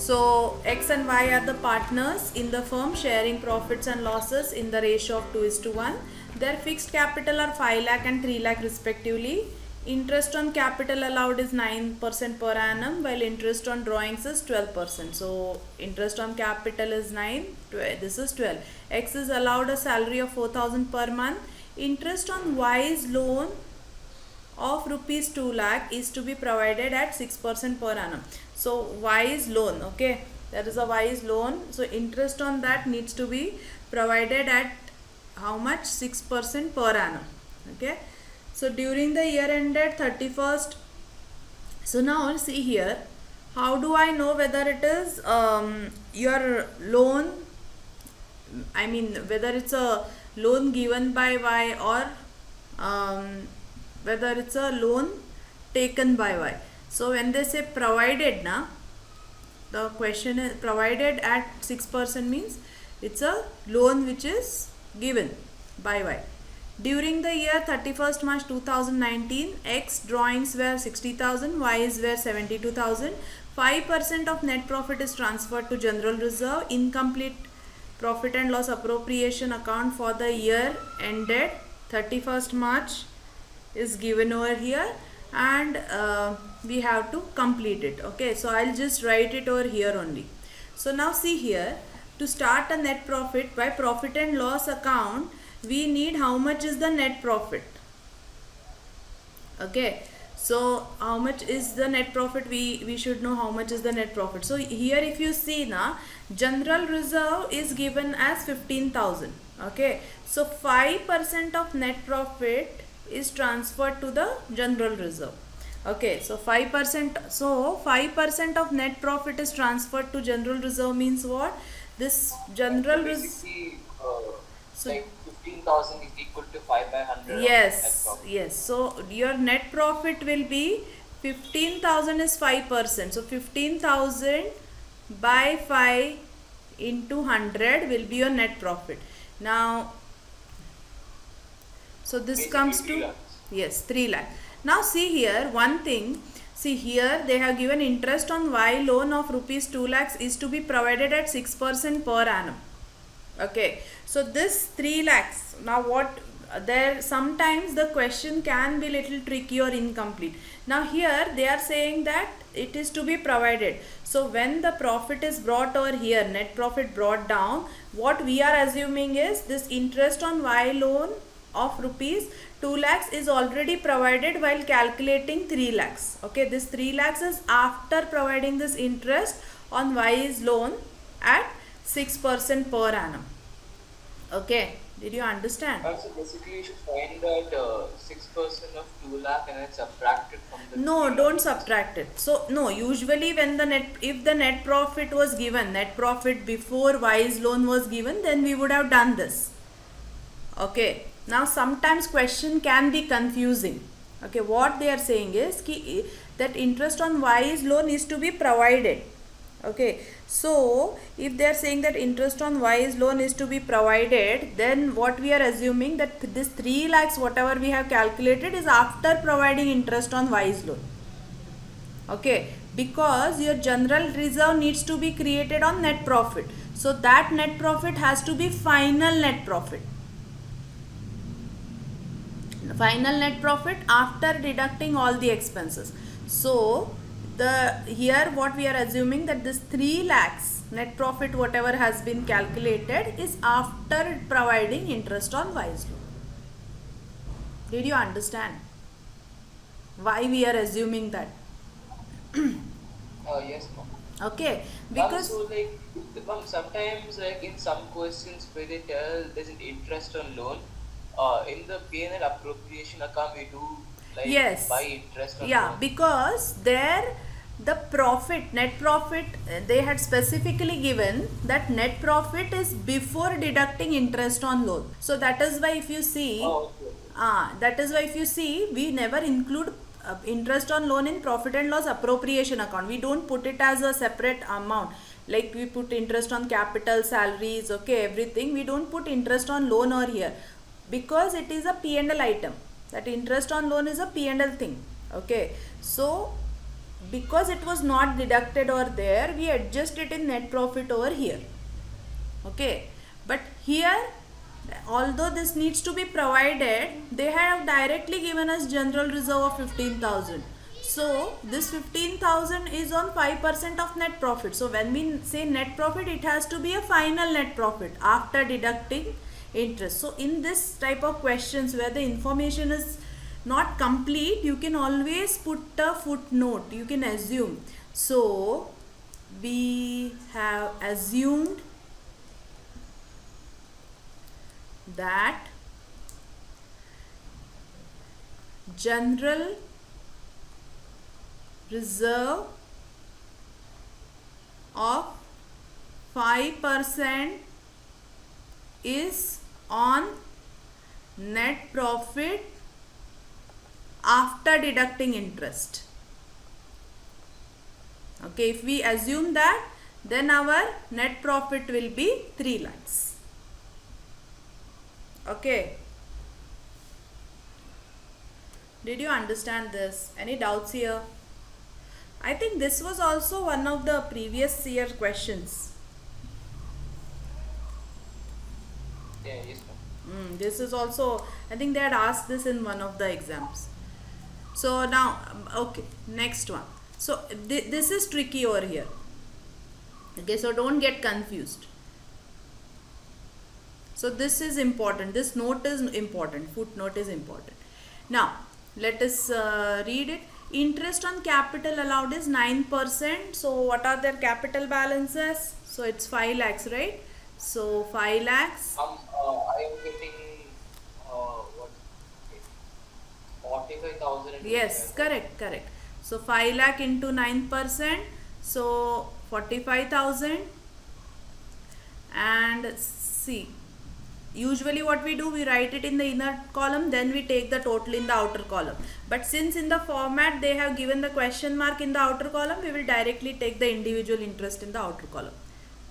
So X and Y are the partners in the firm sharing profits and losses in the ratio of 2:1. Their fixed capital are 5 lakh and 3 lakh respectively. Interest on capital allowed is 9% per annum, while interest on drawings is 12%. So interest on capital is 9, this is 12. X is allowed a salary of 4,000 per month. Interest on Y's loan of rupees 2 lakh is to be provided at 6% per annum. So Y's loan, okay, that is a Y's loan. So interest on that needs to be provided at how much? 6% per annum. Okay. So during the year ended 31st. So now see here, how do I know whether it is your loan, I mean whether it's a loan given by Y or whether it's a loan taken by Y. So when they say provided, na, the question is provided at 6% means it's a loan which is given by Y. During the year 31st March 2019, X drawings were 60,000, Y's were 72,000. 5% of net profit is transferred to general reserve. Incomplete profit and loss appropriation account for the year ended 31st March is given over here, and we have to complete it. Okay, so I'll just write it over here only. So now see here, to start a net profit by profit and loss account, we need how much is the net profit. Okay, so how much is the net profit? We should know how much is the net profit. So here if you see na, general reserve is given as 15,000. Okay, so 5% of net profit is transferred to the general reserve. Okay, so 5%, so 5% of net profit is transferred to general reserve means what? This general reserve, so like 15,000 is equal to 5 by 100. Yes, yes. So your net profit will be 15,000 is 5%. So 15,000 by 5 into 100 will be your net profit. Now, so this Basically comes 3 to, lakhs. yes, 3 lakh. Now see here, one thing. See here, they have given interest on Y loan of rupees 2 lakhs is to be provided at 6% per annum. Okay, so this 3 lakhs, now what, there sometimes the question can be little tricky or incomplete. Now here they are saying that it is to be provided. So when the profit is brought over here, net profit brought down, what we are assuming is this interest on Y loan of rupees 2 lakhs is already provided while calculating 3 lakhs. Okay, this 3 lakhs is after providing this interest on Y's loan at 6% per annum. Okay, did you understand? Also, basically, you should find that 6% of 2 lakh and then subtract it from the. No, 3 don't lakh. subtract it. So no, usually when the net, if the net profit was given, net profit before Y's loan was given, then we would have done this. Okay, now sometimes question can be confusing. Okay, what they are saying is ki, that interest on Y's loan is to be provided. Okay, so if they are saying that interest on Y's loan is to be provided, then what we are assuming that this 3 lakhs whatever we have calculated is after providing interest on Y's loan. Okay, because your general reserve needs to be created on net profit. So that net profit has to be final net profit. Final net profit after deducting all the expenses. So the here what we are assuming that this 3 lakhs net profit whatever has been calculated is after providing interest on Y's loan. Did you understand why we are assuming that? Yes, ma'am. Okay, because Also, like, ma'am, sometimes, like, in some questions where they tell there's an interest on loan, in the P&L appropriation account, we do, like, yes, buy interest on yeah, loan. because there the profit, net profit, they had specifically given that net profit is before deducting interest on loan. So that is why if you see, Oh, okay. that is why if you see, we never include interest on loan in profit and loss appropriation account. We don't put it as a separate amount. Like we put interest on capital, salaries, okay, everything. We don't put interest on loan over here because it is a P&L item. That interest on loan is a P&L thing. Okay, so because it was not deducted over there, we adjust it in net profit over here. Okay, but here, although this needs to be provided, they have directly given us general reserve of 15,000. So this 15,000 is on 5% of net profit. So when we say net profit, it has to be a final net profit after deducting interest. So in this type of questions where the information is not complete, you can always put a footnote, you can assume. So we have assumed that general reserve of 5% is on net profit after deducting interest. Okay, if we assume that, then our net profit will be 3 lakhs. Okay. Did you understand this? Any doubts here? I think this was also one of the previous year questions. Yeah, yes, ma'am. This is also, I think they had asked this in one of the exams. So now, okay, next one. So this is tricky over here. Okay, so don't get confused. So this is important. This note is important. Footnote is important. Now, let us read it. Interest on capital allowed is 9%. So what are their capital balances? So it's 5 lakhs, right? So 5 lakhs. I am getting what? 45,000. Yes, correct. So 5 lakh into 9%. So 45,000. And see, usually what we do, we write it in the inner column, then we take the total in the outer column. But since in the format they have given the question mark in the outer column, we will directly take the individual interest in the outer column.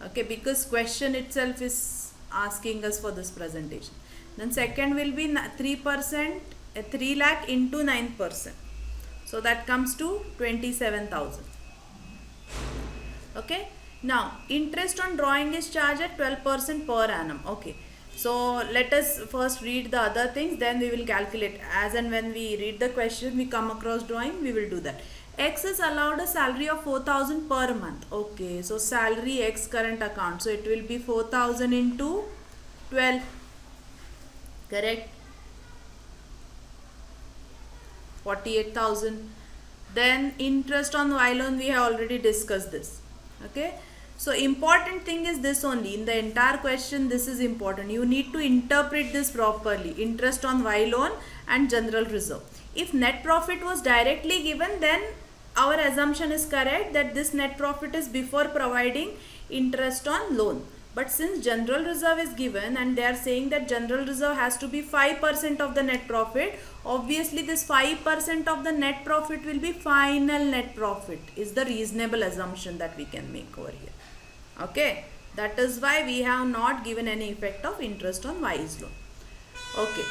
Okay, because question itself is asking us for this presentation. Then second will be 3%, 3 lakh into 9%. So that comes to 27,000. Okay. Now, interest on drawing is charged at 12% per annum. Okay. So let us first read the other things, then we will calculate. As and when we read the question, we come across drawing, we will do that. X is allowed a salary of 4,000 per month. Okay, so salary X current account. So it will be 4,000 into 12. Correct? 48,000. Then interest on Y loan, we have already discussed this. Okay. So important thing is this only. In the entire question, this is important. You need to interpret this properly. Interest on Y loan and general reserve. If net profit was directly given, then our assumption is correct that this net profit is before providing interest on loan. But since general reserve is given and they are saying that general reserve has to be 5% of the net profit, obviously this 5% of the net profit will be final net profit, is the reasonable assumption that we can make over here. Okay, that is why we have not given any effect of interest on Y's loan. Okay,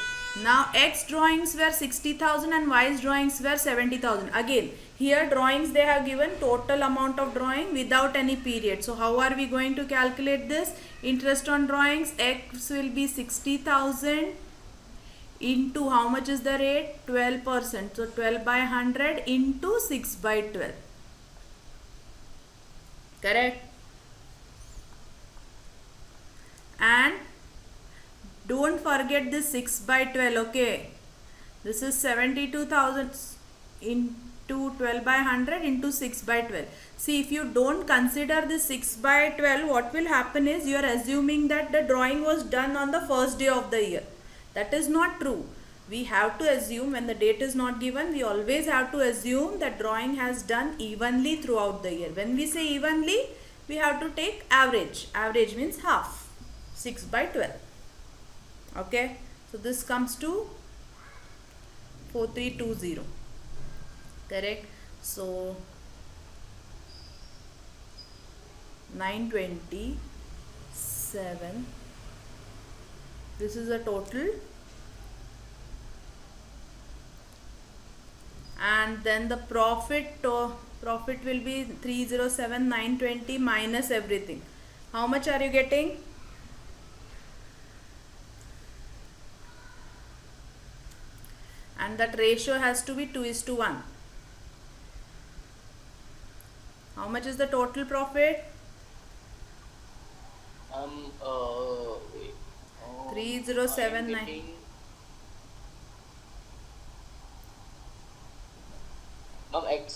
now X drawings were 60,000 and Y's drawings were 70,000. Again, here drawings they have given total amount of drawing without any period. So how are we going to calculate this? Interest on drawings, X will be 60,000 into how much is the rate? 12%. So 12 by 100 into 6 by 12. Correct? And don't forget this 6 by 12. Okay, this is 72,000 into 12 by 100 into 6 by 12. See, if you don't consider this 6 by 12, what will happen is you are assuming that the drawing was done on the first day of the year. That is not true. We have to assume, when the date is not given, we always have to assume that drawing has done evenly throughout the year. When we say evenly, we have to take average. Average means half. 6 by 12. Okay, so this comes to 4320. Correct? So 927. This is a total. And then the profit Profit will be 307,920 minus everything. How much are you getting? And that ratio has to be 2:1. How much is the total profit? Wait. I am 3079.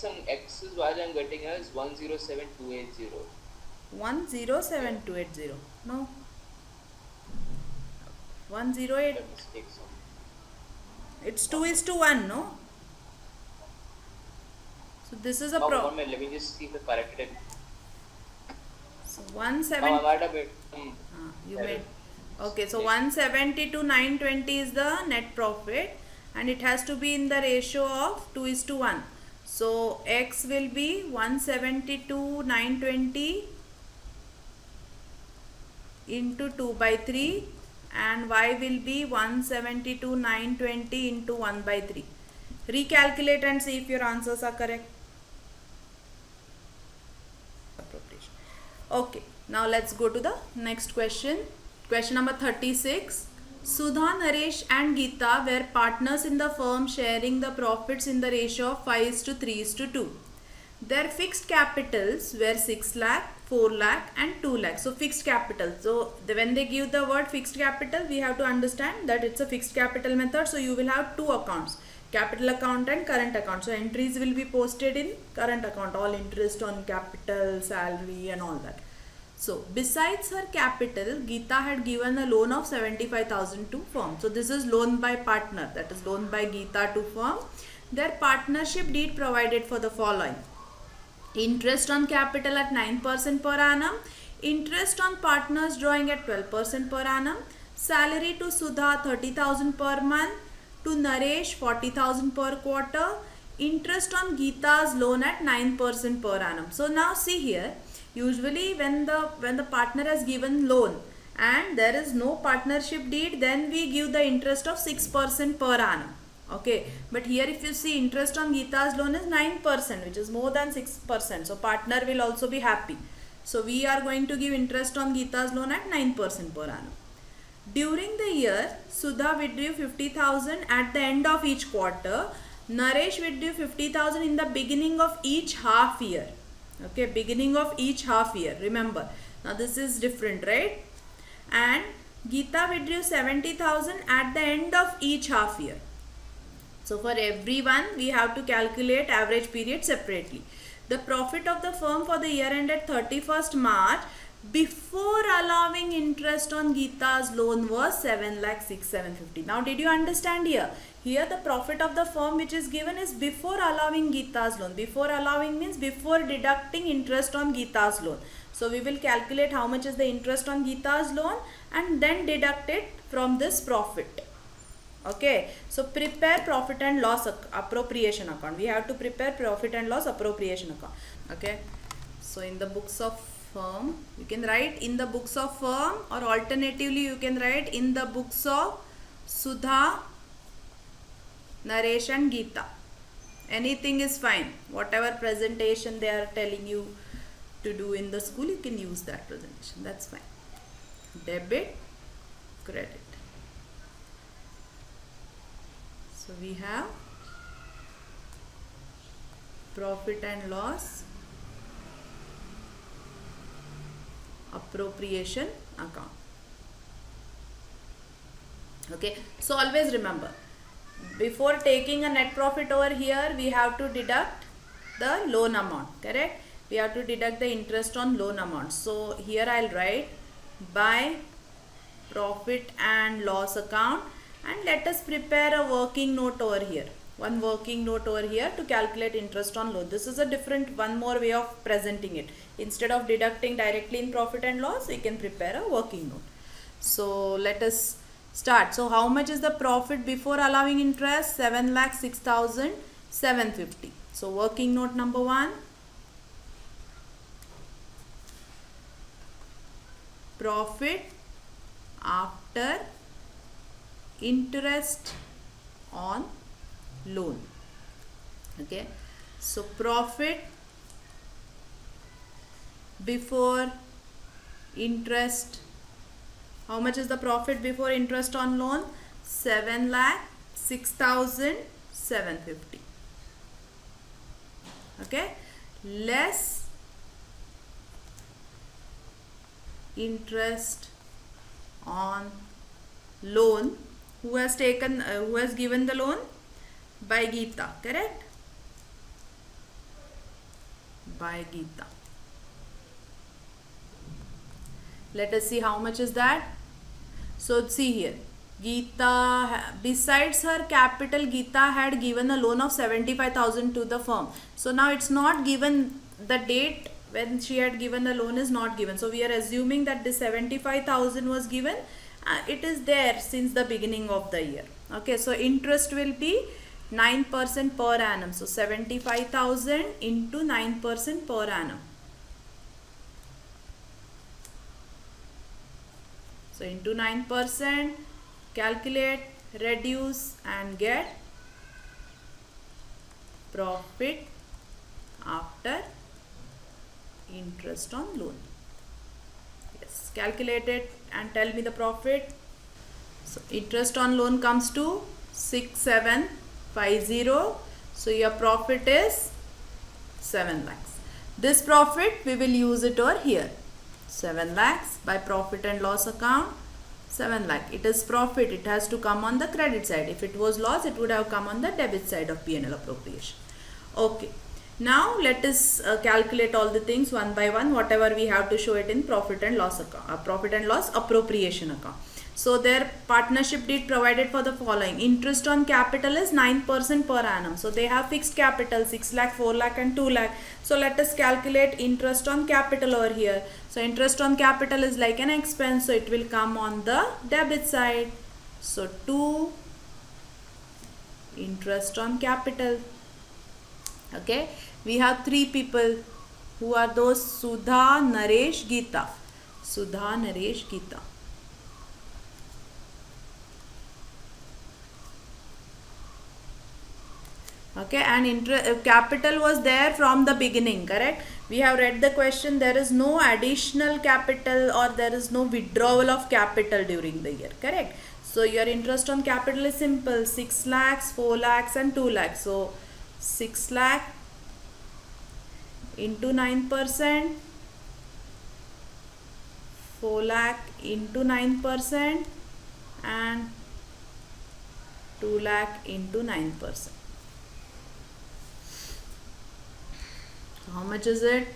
getting. X is what I'm getting as 107280. 107280. No. 108. Let me take some. It's 2:1, no? So this is a Oh, pro. 1 minute. Let me just see if I corrected it. So Oh, 170. I might have made You error. made. Okay, so Mistake. 170 to 920 is the net profit, and it has to be in the ratio of 2:1. So X will be 170 to 920 into 2 by 3, and Y will be 170 to 920 into 1 by 3. Recalculate and see if your answers are correct. Appropriation. Okay, now let's go to the next question. Question number 36. Sudha, Naresh and Geeta were partners in the firm, sharing the profits in the ratio of 5:3:2. Their fixed capitals were 6 lakh, 4 lakh and 2 lakh. So fixed capital. So when they give the word fixed capital, we have to understand that it's a fixed capital method. So you will have two accounts, capital account and current account. So entries will be posted in current account, all interest on capital, salary and all that. So besides her capital, Geeta had given a loan of 75,000 to firm. So this is loan by partner, that is loan by Geeta to firm. Their partnership deed provided for the following: interest on capital at 9% per annum, interest on partners drawing at 12% per annum, salary to Sudha 30,000 per month, to Naresh 40,000 per quarter, interest on Geeta's loan at 9% per annum. So now see here, usually when the partner has given loan and there is no partnership deed, then we give the interest of 6% per annum. Okay, but here if you see, interest on Geeta's loan is 9%, which is more than 6%. So partner will also be happy. So we are going to give interest on Geeta's loan at 9% per annum. During the year, Sudha withdrew 50,000 at the end of each quarter. Naresh withdrew 50,000 in the beginning of each half year. Okay, beginning of each half year. Remember, now this is different, right? And Geeta withdrew 70,000 at the end of each half year. So for everyone, we have to calculate average period separately. The profit of the firm for the year ended 31st March before allowing interest on Geeta's loan was 7,06,750. Now did you understand here? Here the profit of the firm which is given is before allowing Geeta's loan. Before allowing means before deducting interest on Geeta's loan. So we will calculate how much is the interest on Geeta's loan and then deduct it from this profit. Okay, so prepare profit and loss appropriation account. We have to prepare profit and loss appropriation account. Okay, so in the books of firm, you can write in the books of firm, or alternatively you can write in the books of Sudha, Naresh and Geeta. Anything is fine. Whatever presentation they are telling you to do in the school, you can use that presentation. That's fine. Debit, credit. So we have profit and loss appropriation account. Okay, so always remember, before taking a net profit over here, we have to deduct the loan amount, correct? We have to deduct the interest on loan amount. So here I'll write by profit and loss account, and let us prepare a working note over here. One working note over here to calculate interest on loan. This is a different, one more way of presenting it. Instead of deducting directly in profit and loss, we can prepare a working note. So let us start. So how much is the profit before allowing interest? 7,06,750. So working note number 1. Profit after interest on loan. Okay, so profit before interest. How much is the profit before interest on loan? 7,06,750. Okay, less interest on loan. Who has given the loan? By Geeta, correct? By Geeta. Let us see how much is that. So see here, Geeta, besides her capital, Geeta had given a loan of 75,000 to the firm. So now it's not given, the date when she had given the loan is not given. So we are assuming that this 75,000 was given. It is there since the beginning of the year. Okay, so interest will be 9% per annum. So 75,000 into 9% per annum. So into 9%, calculate, reduce and get profit after interest on loan. Yes, calculate it and tell me the profit. So interest on loan comes to 6750. So your profit is 7 lakhs. This profit we will use it over here. 7 lakhs by profit and loss account. 7 lakh. It is profit. It has to come on the credit side. If it was loss, it would have come on the debit side of P&L appropriation. Okay. Now let us calculate all the things one by one. Whatever we have to show it in profit and loss account, profit and loss appropriation account. So their partnership deed provided for the following. Interest on capital is 9% per annum. So they have fixed capital 6 lakh, 4 lakh and 2 lakh. So let us calculate interest on capital over here. So interest on capital is like an expense. So it will come on the debit side. So 2 interest on capital. Okay. We have 3 people. Who are those? Sudha, Naresh, Geeta. Sudha, Naresh, Geeta. Okay, and capital was there from the beginning, correct? We have read the question. There is no additional capital or there is no withdrawal of capital during the year, correct? So your interest on capital is simple, 6 lakhs, 4 lakhs and 2 lakhs. So 6 lakh into 9%, 4 lakh into 9% and 2 lakh into 9%. So how much is it?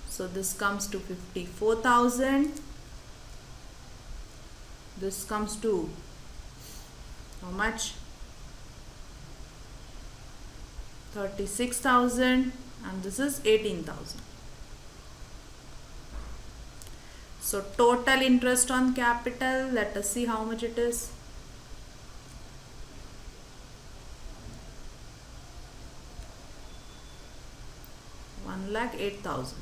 So this comes to 54,000. This comes to how much? 36,000 and this is 18,000. So total interest on capital, let us see how much it is. 1,08,000.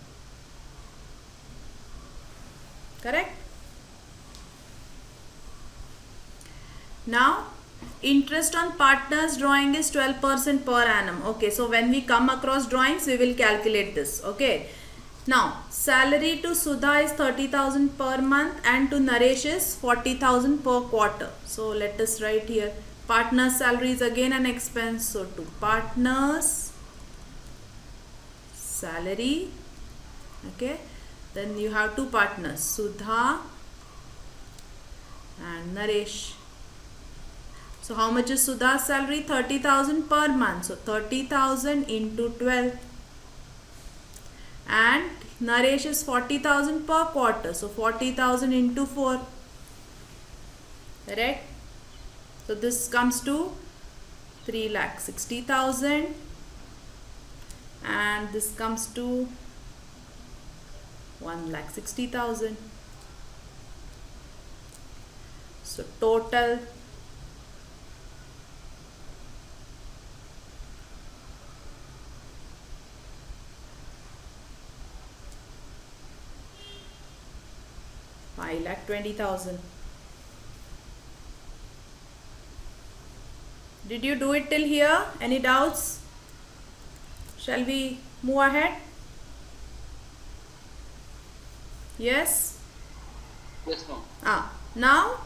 Correct? Now, interest on partners drawing is 12% per annum. Okay, so when we come across drawings, we will calculate this. Okay. Now, salary to Sudha is 30,000 per month and to Naresh is 40,000 per quarter. So, let us write here. Partners' salary is again an expense. So, to partners' salary. Okay. Then you have two partners, Sudha and Naresh. So how much is Sudha's salary? 30,000 per month. So 30,000 into 12. And Naresh is 40,000 per quarter. So 40,000 into 4. Correct? So this comes to 3,60,000. And this comes to 1,60,000. So total $5,20,000. Did you do it till here? Any doubts? Shall we move ahead? Yes. Yes, no. Now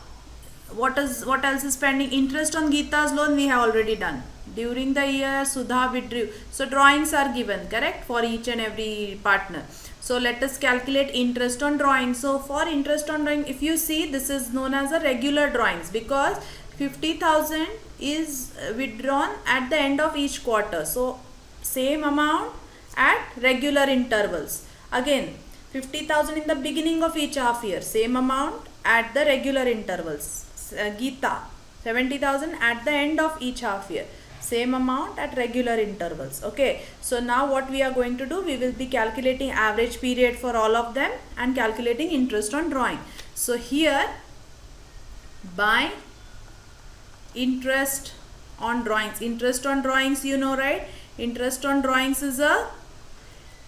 what else is pending? Interest on Geeta's loan we have already done. During the year Sudha withdrew. So drawings are given, correct, for each and every partner. So let us calculate interest on drawing. So for interest on drawing, if you see, this is known as a regular drawings because 50,000 is withdrawn at the end of each quarter. So same amount at regular intervals. Again 50,000 in the beginning of each half year, same amount at the regular intervals. Geeta 70,000 at the end of each half year, same amount at regular intervals. Okay, so now what we are going to do, we will be calculating average period for all of them and calculating interest on drawing. So here by interest on drawings, you know, right? Interest on drawings is a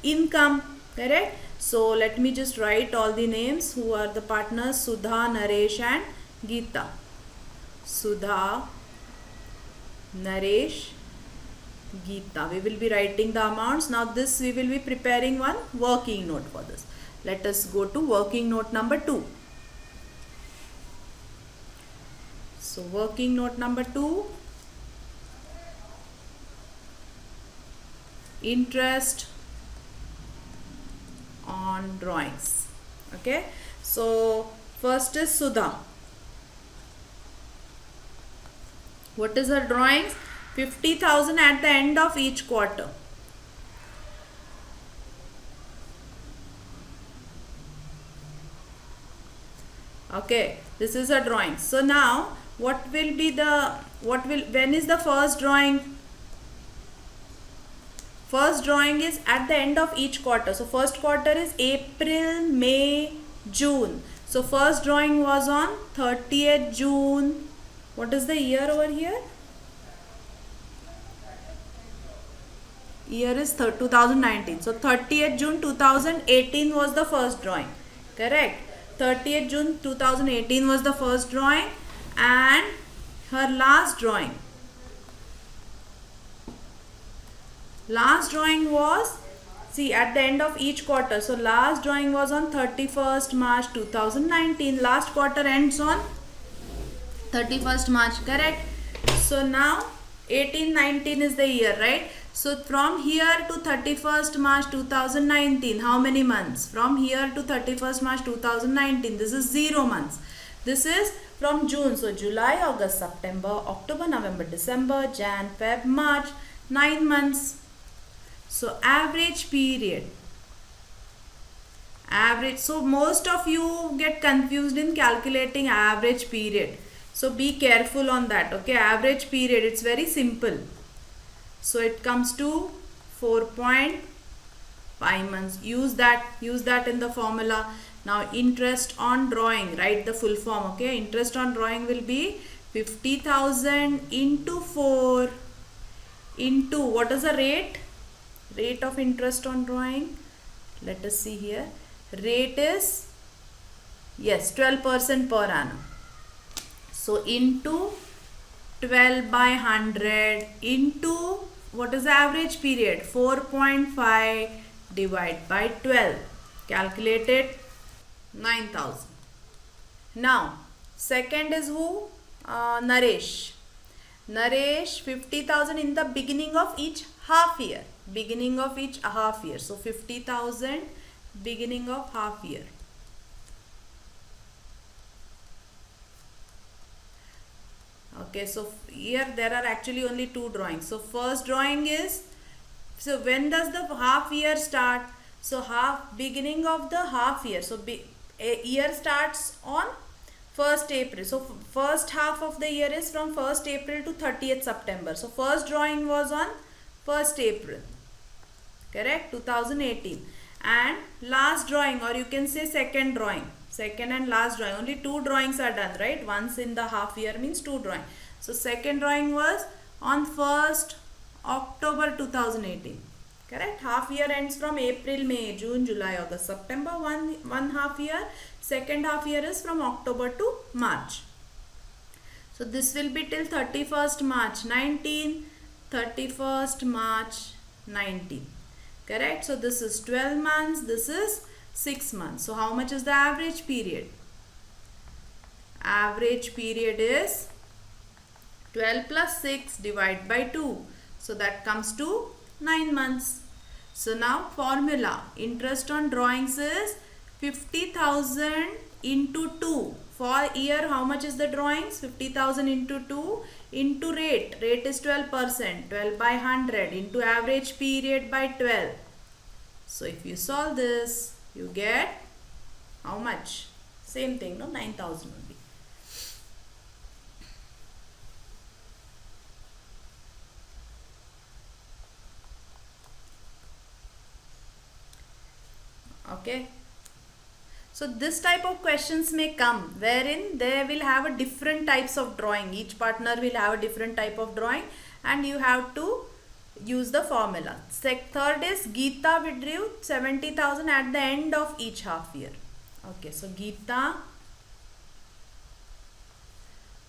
income, correct? So let me just write all the names who are the partners: Sudha, Naresh and Geeta. Sudha, Naresh, Geeta. We will be writing the amounts. Now this we will be preparing one working note for this. Let us go to working note number 2. So working note number 2, interest on drawings. Okay, so first is Sudha. What is her drawings? 50,000 at the end of each quarter. Okay, this is a drawing. So now when is the first drawing? First drawing is at the end of each quarter. So first quarter is April, May, June. So first drawing was on 30th June. What is the year over here? Year is 2019. So 30th June 2018 was the first drawing. Correct. 30th June 2018 was the first drawing, and her last drawing was, see, at the end of each quarter. So last drawing was on 31st March 2019. Last quarter ends on 31st March, correct? So now 18-19 is the year, right? So from here to 31st March 2019, how many months? From here to 31st March 2019, this is 0 months. This is from June. So July, August, September, October, November, December, Jan, Feb, March, 9 months. So average period. Average. So most of you get confused in calculating average period. So be careful on that. Okay, average period, it's very simple. So it comes to 4.5 months. Use that in the formula. Now interest on drawing, write the full form. Okay, interest on drawing will be 50,000 into 4 into, what is the rate? Rate of interest on drawing. Let us see here. Rate is, yes, 12% per annum. So into 12 by 100 into, what is the average period? 4.5 divided by 12. Calculated 9,000. Now second is who? Naresh. Naresh, 50,000 in the beginning of each half year. Beginning of each half year. So 50,000 beginning of half year. Okay, so here there are actually only 2 drawings. So first drawing is, so when does the half year start? So beginning of the half year. So a year starts on 1st April. So first half of the year is from 1st April to 30th September. So first drawing was on 1st April. Correct? 2018. And last drawing, or you can say second drawing. Second and last drawing. Only 2 drawings are done, right? Once in the half year means 2 drawing. So second drawing was on 1st October 2018. Correct? Half year ends from April, May, June, July, August, September. One half year. Second half year is from October to March. So this will be till 31st March 19. 31st March 19. Correct? So this is 12 months. This is 6 months. So how much is the average period? Average period is 12 plus 6 divided by 2. So that comes to 9 months. So now formula, interest on drawings is 50,000 into 2. For year, how much is the drawings? 50,000 into 2 into rate. Rate is 12%. 12 by 100 into average period by 12. So if you solve this, you get how much? Same thing, no? 9,000 only. Okay. So this type of questions may come wherein they will have a different types of drawing. Each partner will have a different type of drawing and you have to use the formula. Third is Geeta withdrew 70,000 at the end of each half year. Okay, so Geeta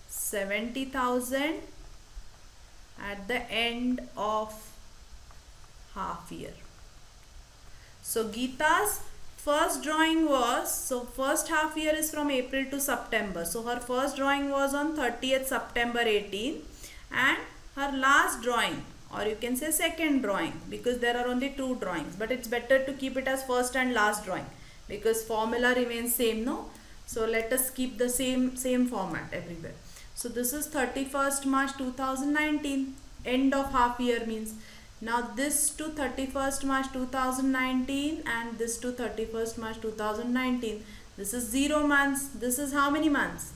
70,000 at the end of half year. So Geeta's first drawing was, so first half year is from April to September. So her first drawing was on 30th September 18 and her last drawing, or you can say second drawing, because there are only two drawings, but it's better to keep it as first and last drawing because formula remains same, no? So let us keep the same format everywhere. So this is 31st March 2019, end of half year means. Now this to 31st March 2019 and this to 31st March 2019. This is 0 months. This is how many months?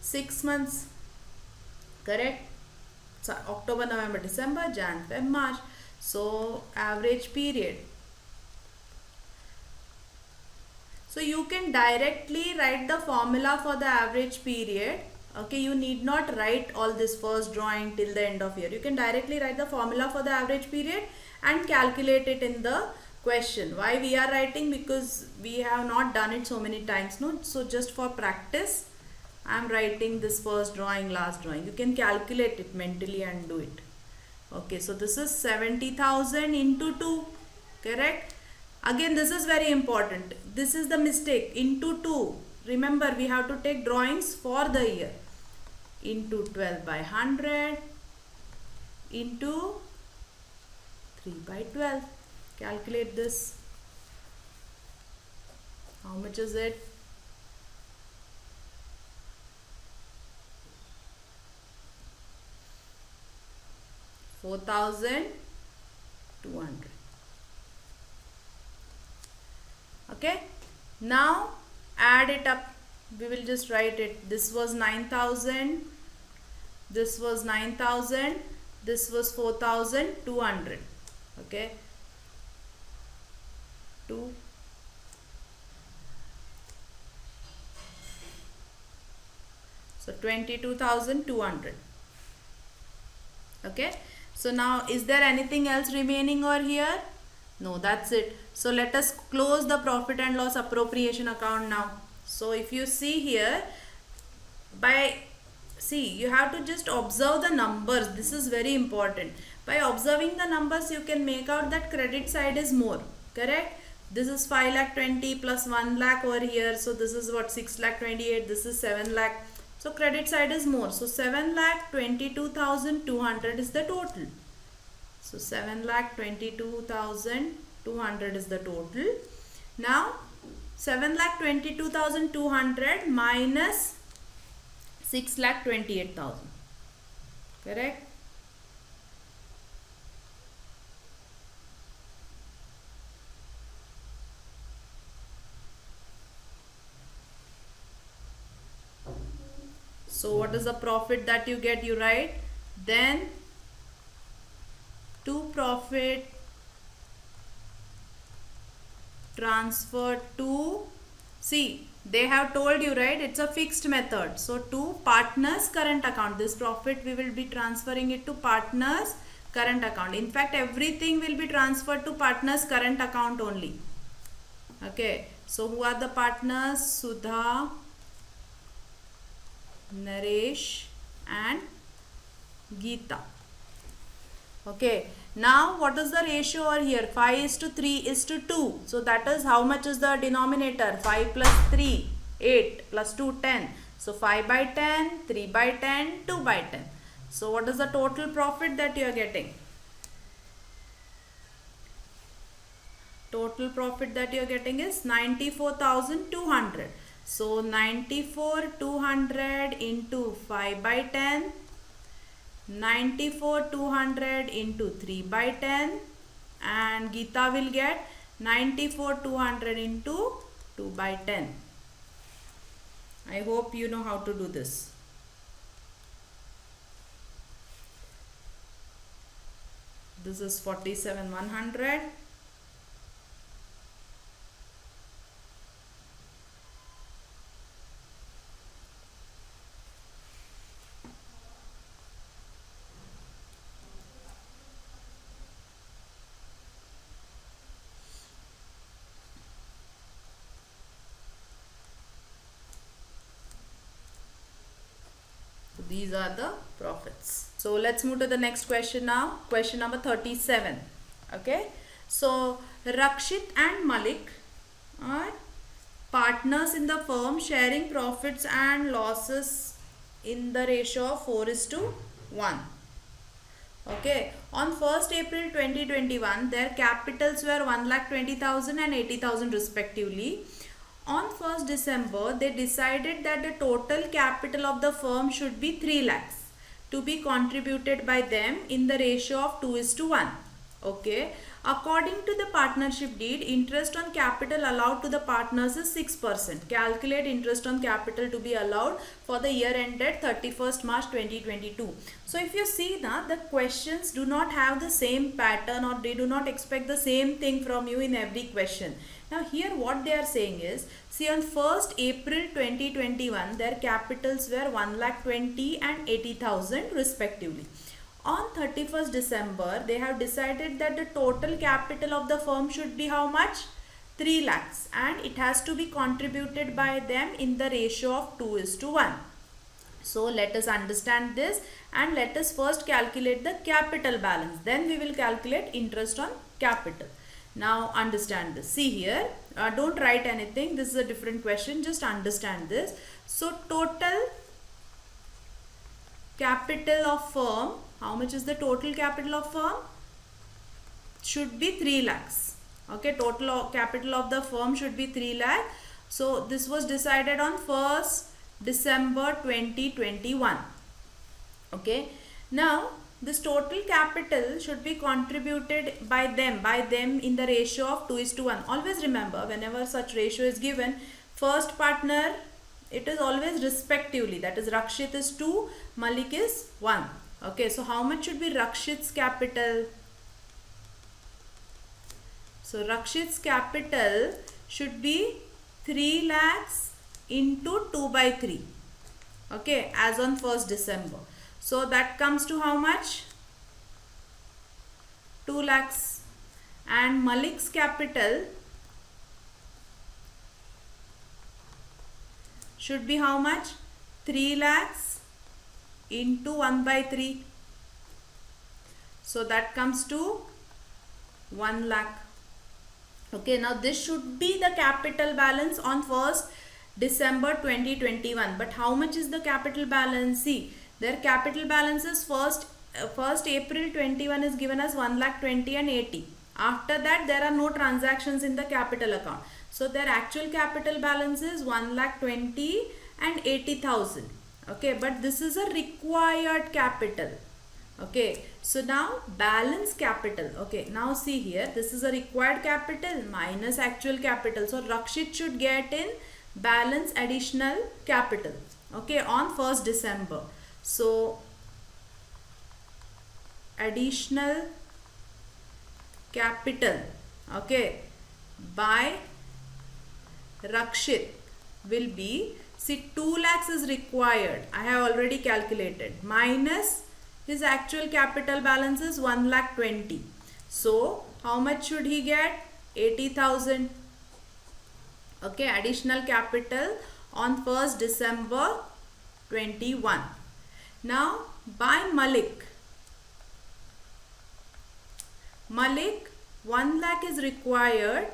6 months. Correct? So October, November, December, Jan, Feb, March. So average period. So you can directly write the formula for the average period. Okay, you need not write all this first drawing till the end of year. You can directly write the formula for the average period and calculate it in the question. Why we are writing? Because we have not done it so many times, no? So just for practice, I am writing this first drawing, last drawing. You can calculate it mentally and do it. Okay, so this is 70,000 into 2. Correct? Again, this is very important. This is the mistake. Into 2. Remember, we have to take drawings for the year. Into 12 by 100 into 3 by 12. Calculate this. How much is it? $4,200. Okay. Now add it up. We will just write it. This was 9,000. This was 9,000. This was 4,200. Okay. 2. So 22,200. Okay. So now is there anything else remaining over here? No, that's it. So let us close the profit and loss appropriation account now. So if you see here, you have to just observe the numbers. This is very important. By observing the numbers, you can make out that credit side is more. Correct? This is 5,20,000 plus 1 lakh over here. So this is what, 6,28,000. This is 7 lakh. So credit side is more. So 7,22,200 is the total. So 7,22,200 is the total. Now 7,22,200 minus 6,28,000. Correct? So what is the profit that you get? You write then to profit transfer to, see, they have told you, right, it's a fixed method. So to partners current account, this profit we will be transferring it to partners current account. In fact, everything will be transferred to partners current account only. Okay, so who are the partners? Sudha, Naresh and Geeta. Okay, Now what is the ratio over here? 5 is to 3 is to 2. So that is how much is the denominator? 5 plus 3, 8 plus 2, 10. So 5 by 10, 3 by 10, 2 by 10. So what is the total profit that you are getting? Total profit that you are getting is 94,200. So 94,200 into 5 by 10, 94,200 into 3 by 10, and Geeta will get 94,200 into 2 by 10. I hope you know how to do this. This is 47,100. These are the profits. So let's move to the next question now. Question number 37. Okay. So Rakshit and Malik are partners in the firm, sharing profits and losses in the ratio of 4:1. Okay. On 1st April 2021, their capitals were 1,20,000 and 80,000 respectively. On 1st December, they decided that the total capital of the firm should be 3 lakhs to be contributed by them in the ratio of 2:1. Okay. According to the partnership deed, interest on capital allowed to the partners is 6%. Calculate interest on capital to be allowed for the year ended 31st March 2022. So if you see now, the questions do not have the same pattern, or they do not expect the same thing from you in every question. Now here what they are saying is, see, on 1st April 2021, their capitals were 1,20,000 and 80,000 respectively. On 31st December, they have decided that the total capital of the firm should be how much? 3 lakhs, and it has to be contributed by them in the ratio of 2:1. So let us understand this, and let us first calculate the capital balance. Then we will calculate interest on capital. Now understand this. See here, don't write anything. This is a different question. Just understand this. So total capital of firm, how much is the total capital of firm? Should be 3 lakhs. Okay, total capital of the firm should be 3 lakh. So this was decided on 1st December 2021. Okay, now this total capital should be contributed by them in the ratio of 2:1. Always remember, whenever such ratio is given, first partner, it is always respectively. That is, Rakshit is 2, Malik is 1. Okay, so how much should be Rakshit's capital? So Rakshit's capital should be 3 lakhs into 2/3. Okay, as on 1st December. So that comes to how much? 2 lakhs. And Malik's capital should be how much? 3 lakhs into 1/3. So that comes to 1 lakh. Okay, now this should be the capital balance on 1st December 2021. But how much is the capital balance? See, their capital balance is 1st April 21 is given as 1,20,000 and 80. After that, there are no transactions in the capital account. So their actual capital balance is 1,20,000 and 80,000. Okay, but this is a required capital. Okay, so now balance capital. Okay, now see here, this is a required capital minus actual capital. So Rakshit should get in balance additional capital. Okay, on 1st December. So additional capital, okay, by Rakshit will be, see, 2 lakhs is required. I have already calculated, minus his actual capital balance is 1,20,000. So how much should he get? 80,000. Okay, additional capital on 1st December 21. Now by Malik, Malik, 1 lakh is required,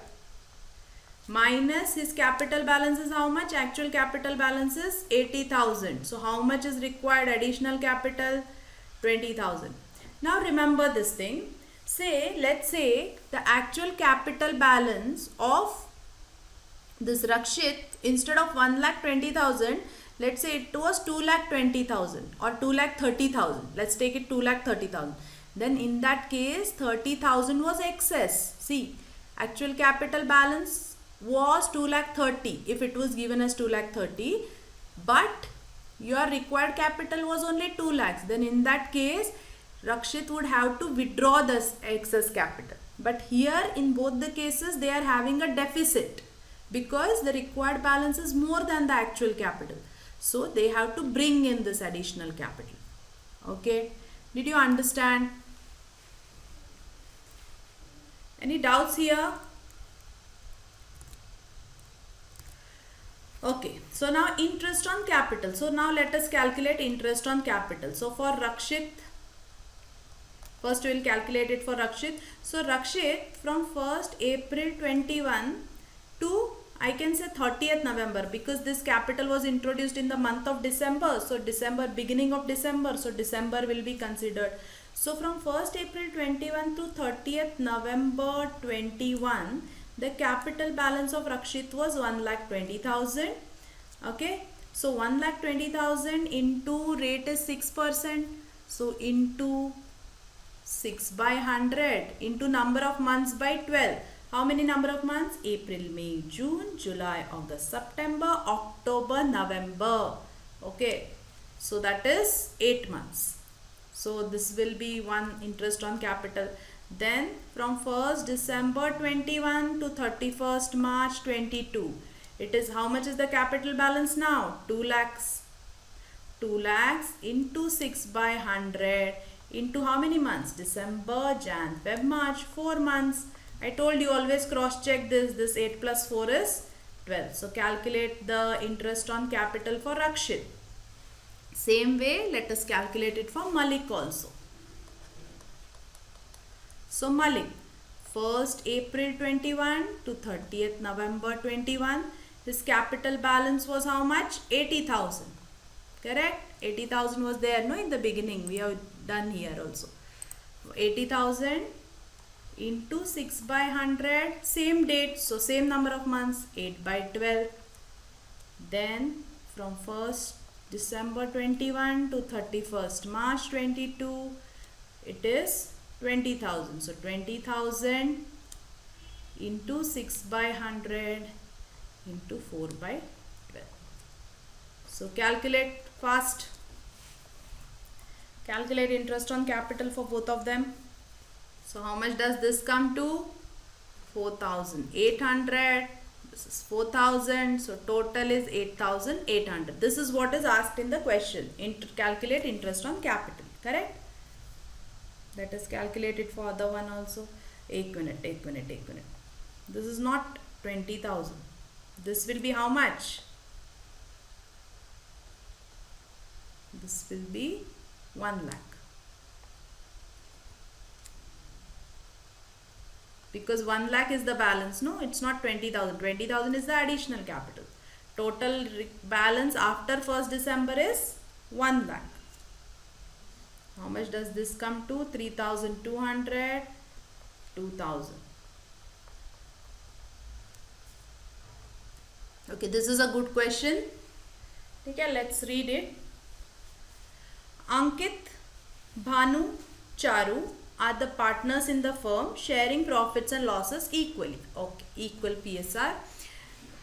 minus his capital balance is how much? Actual capital balance is 80,000. So how much is required additional capital? 20,000. Now remember this thing. Let's say the actual capital balance of this Rakshit, instead of 1,20,000, let's say it was 2,20,000 or 2,30,000. Let's take it 2,30,000. Then in that case 30,000 was excess. See, actual capital balance was 2,30,000 if it was given as 2,30,000, but your required capital was only 2 lakhs. Then in that case Rakshit would have to withdraw this excess capital. But here in both the cases they are having a deficit because the required balance is more than the actual capital. So they have to bring in this additional capital. Okay. Did you understand? Any doubts here? Okay, so now interest on capital. So now let us calculate interest on capital. So for Rakshit, first we will calculate it for Rakshit. So Rakshit, from 1st April 21 to I can say 30th November, because this capital was introduced in the month of December. So December, beginning of December. So December will be considered. So from 1st April 21 to 30th November 21, the capital balance of Rakshit was 1,20,000. Okay. So 1,20,000 into rate is 6%. So into 6 by 100 into number of months by 12. How many number of months? April, May, June, July, August, September, October, November. Okay. So that is 8 months. So this will be one interest on capital. Then from 1st December 21 to 31st March 22. It is how much is the capital balance now? 2 lakhs. 2 lakhs into 6 by 100 into how many months? December, Jan, Feb, March, 4 months. I told you always cross check this. This 8 plus 4 is 12. So calculate the interest on capital for Rakshit. Same way, let us calculate it for Malik also. So Malik, 1st April 21 to 30th November 21, his capital balance was how much? 80,000. Correct? 80,000 was there, no, in the beginning. We have done here also. 80,000 into 6 by 100, same date, so same number of months, 8 by 12. Then from 1st December 21 to 31st March 22, it is 20,000. So 20,000 into 6 by 100 into 4 by 12. So calculate fast. Calculate interest on capital for both of them. So how much does this come to? 4,800. This is 4,000. So total is 8,800. This is what is asked in the question. Calculate interest on capital. Correct? Let us calculate it for other one also. 1 minute. This is not 20,000. This will be how much? This will be 1 lakh. Because 1 lakh is the balance, no? It's not 20,000. 20,000 is the additional capital. Total balance after 1st December is 1 lakh. How much does this come to? 3,200, 2,000. Okay, this is a good question. Okay, let's read it. Ankit, Bhanu, Charu are the partners in the firm, sharing profits and losses equally. Okay, equal PSR.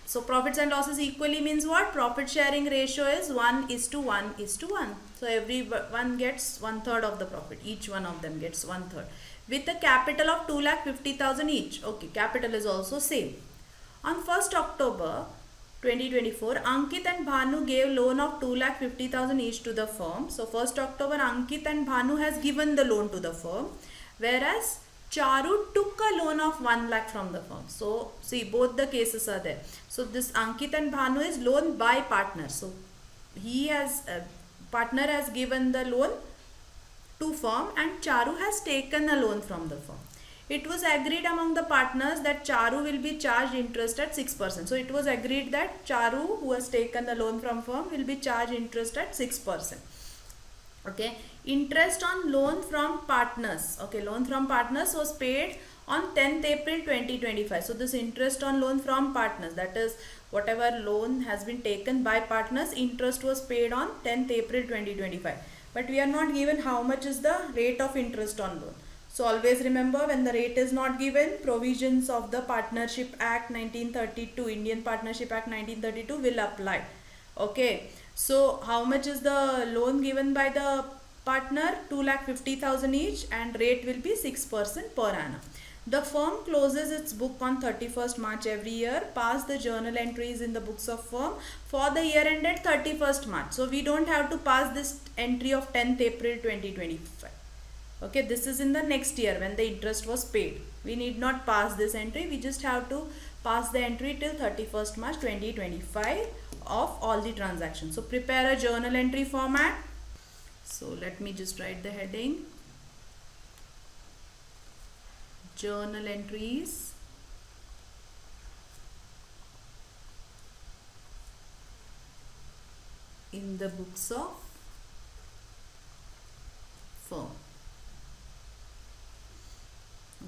So profits and losses equally means what? Profit sharing ratio is 1:1:1. So everyone gets 1/3 of the profit. Each one of them gets 1/3. With a capital of 2,50,000 each. Okay, capital is also same. On 1st October 2024, Ankit and Bhanu gave loan of 2,50,000 each to the firm. So 1st October, Ankit and Bhanu has given the loan to the firm, whereas Charu took a loan of 1 lakh from the firm. So see, both the cases are there. So this Ankit and Bhanu is loan by partner. So he has partner has given the loan to firm and Charu has taken a loan from the firm. it was agreed among the partners that Charu will be charged interest at 6%. So it was agreed that Charu, who has taken the loan from firm, will be charged interest at 6%. Okay, interest on loan from partners. Okay, loan from partners was paid on 10th April 2025. So this interest on loan from partners, that is whatever loan has been taken by partners, interest was paid on 10th April 2025. But we are not given how much is the rate of interest on loan. So always remember, when the rate is not given, provisions of the Partnership Act 1932, Indian Partnership Act 1932 will apply. Okay, so how much is the loan given by the partner? 2,50,000 each, and rate will be 6% per annum. The firm closes its book on 31st March every year. Pass the journal entries in the books of firm for the year ended 31st March. So we don't have to pass this entry of 10th April 2025. Okay, this is in the next year when the interest was paid. We need not pass this entry. We just have to pass the entry till 31st March 2025 of all the transactions. So prepare a journal entry format. So let me just write the heading. Journal entries in the books of firm.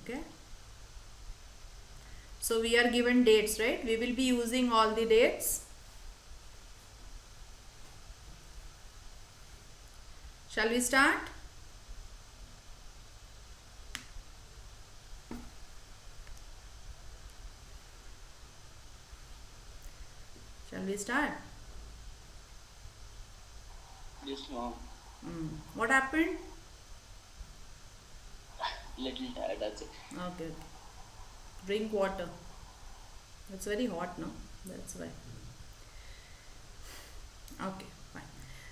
Okay, so we are given dates, right? We will be using all the dates. Shall we start? Shall we start? Yes, ma'am. What happened? Little tired, that's it. Okay. Drink water. It's very hot now. That's why. Okay, fine.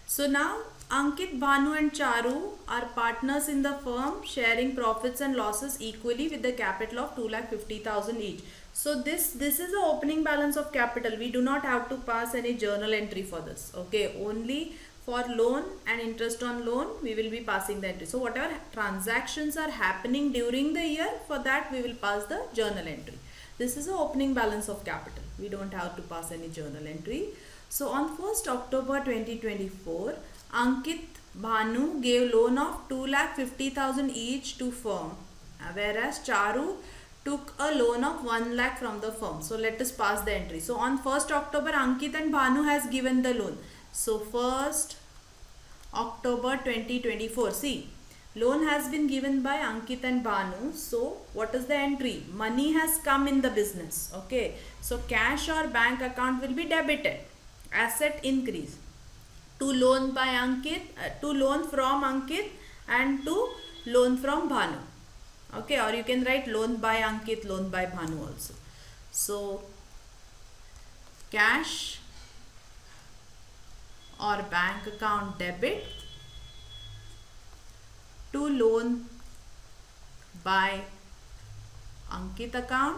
So now Ankit, Bhanu and Charu are partners in the firm, sharing profits and losses equally with the capital of 2,50,000 each. So this is the opening balance of capital. We do not have to pass any journal entry for this. Okay, only for loan and interest on loan we will be passing the entry. So whatever transactions are happening during the year, for that we will pass the journal entry. This is the opening balance of capital. We don't have to pass any journal entry. So on 1st October 2024, Ankit, Bhanu gave loan of 2,50,000 each to firm, whereas Charu took a loan of 1 lakh from the firm. So let us pass the entry. So on 1st October, Ankit and Bhanu has given the loan. So 1st October 2024, see, loan has been given by Ankit and Bhanu. So what is the entry? Money has come in the business. Okay, so cash or bank account will be debited. Asset increase. To loan by Ankit, to loan from Ankit and to loan from Bhanu. Okay, or you can write loan by Ankit, loan by Bhanu also. So cash or bank account debit to loan by Ankit account.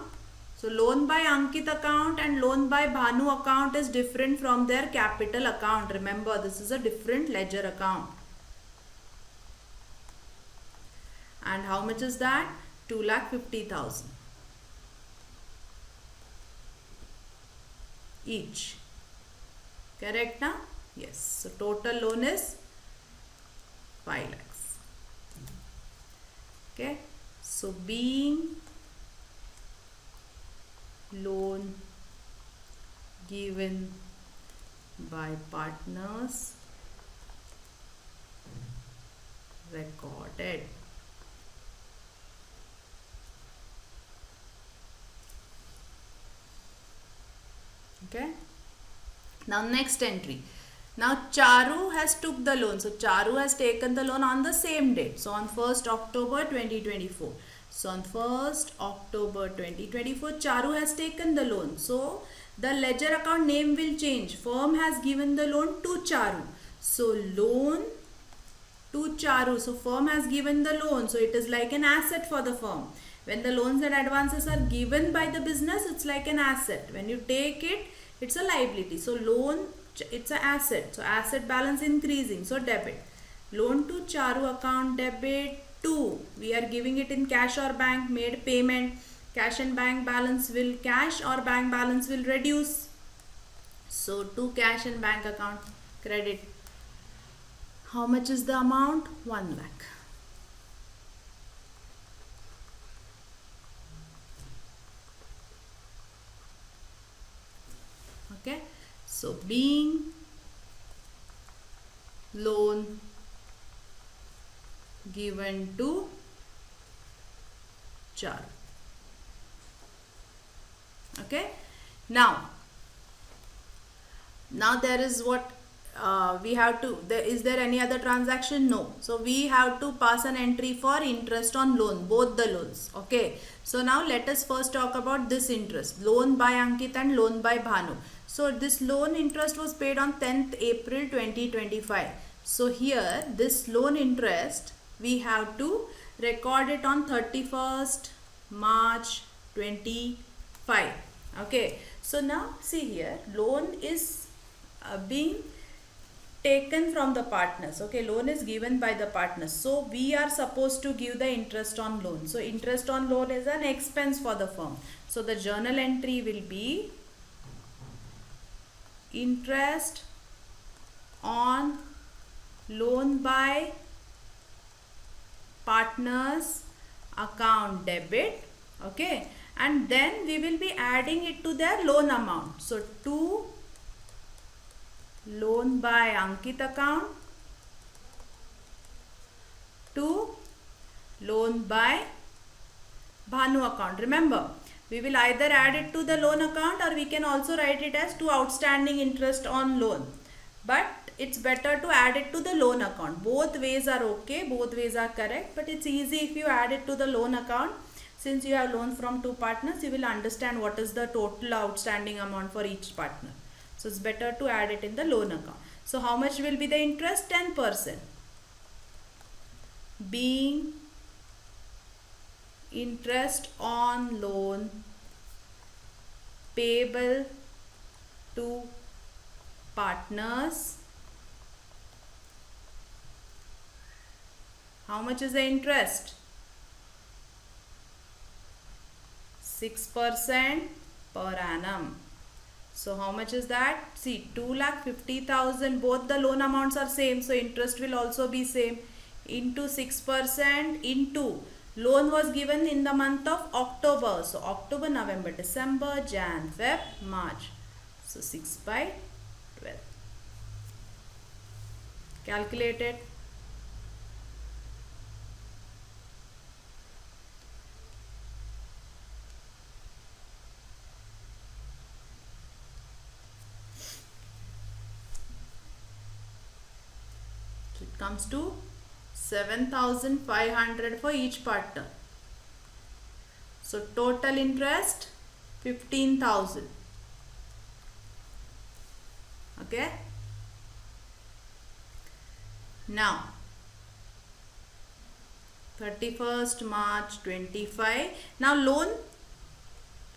So loan by Ankit account and loan by Bhanu account is different from their capital account. Remember, this is a different ledger account. And how much is that? 2,50,000 each. Correct now? Yes. So total loan is 5 lakhs. Okay. So being loan given by partners recorded. Okay. Now next entry. Now Charu has took the loan. So Charu has taken the loan on the same date. So on 1st October 2024. So on 1st October 2024, Charu has taken the loan. So the ledger account name will change. Firm has given the loan to Charu. So loan to Charu. So firm has given the loan. So it is like an asset for the firm. When the loans and advances are given by the business, it's like an asset. When you take it, it's a liability. So loan, it's an asset. So asset balance increasing. So debit. Loan to Charu account debit 2, we are giving it in cash or bank, made payment, cash and bank balance will, cash or bank balance will reduce. So to cash and bank account credit. How much is the amount? 1 lakh. Okay, so being loan given to Charu. Okay, now there is what we have to, is there any other transaction? No. So we have to pass an entry for interest on loan, both the loans. Okay, so now let us first talk about this interest, loan by Ankit and loan by Bhanu. So this loan interest was paid on 10th April 2025. So here this loan interest we have to record it on 31st March 25. Okay, so now see here, loan is being taken from the partners. Okay, loan is given by the partners, so we are supposed to give the interest on loan. So interest on loan is an expense for the firm, so the journal entry will be interest on loan by partners account debit. Okay, and then we will be adding it to their loan amount. So to loan by Ankit account to loan by Bhanu account. Remember, we will either add it to the loan account or we can also write it as to outstanding interest on loan, but it's better to add it to the loan account. Both ways are okay, both ways are correct, but it's easy if you add it to the loan account. Since you have loan from 2 partners, you will understand what is the total outstanding amount for each partner. So it's better to add it in the loan account. So how much will be the interest? 10%. Being interest on loan payable to partners. How much is the interest? 6% per annum. So how much is that? See, 2,50,000, both the loan amounts are same, so interest will also be same, into 6% into loan was given in the month of October. So October, November, December, Jan, Feb, March. So 6 by 12. Calculate it. It comes to 7,500 for each partner. So total interest 15,000. Okay. Now 31st March 25. Now loan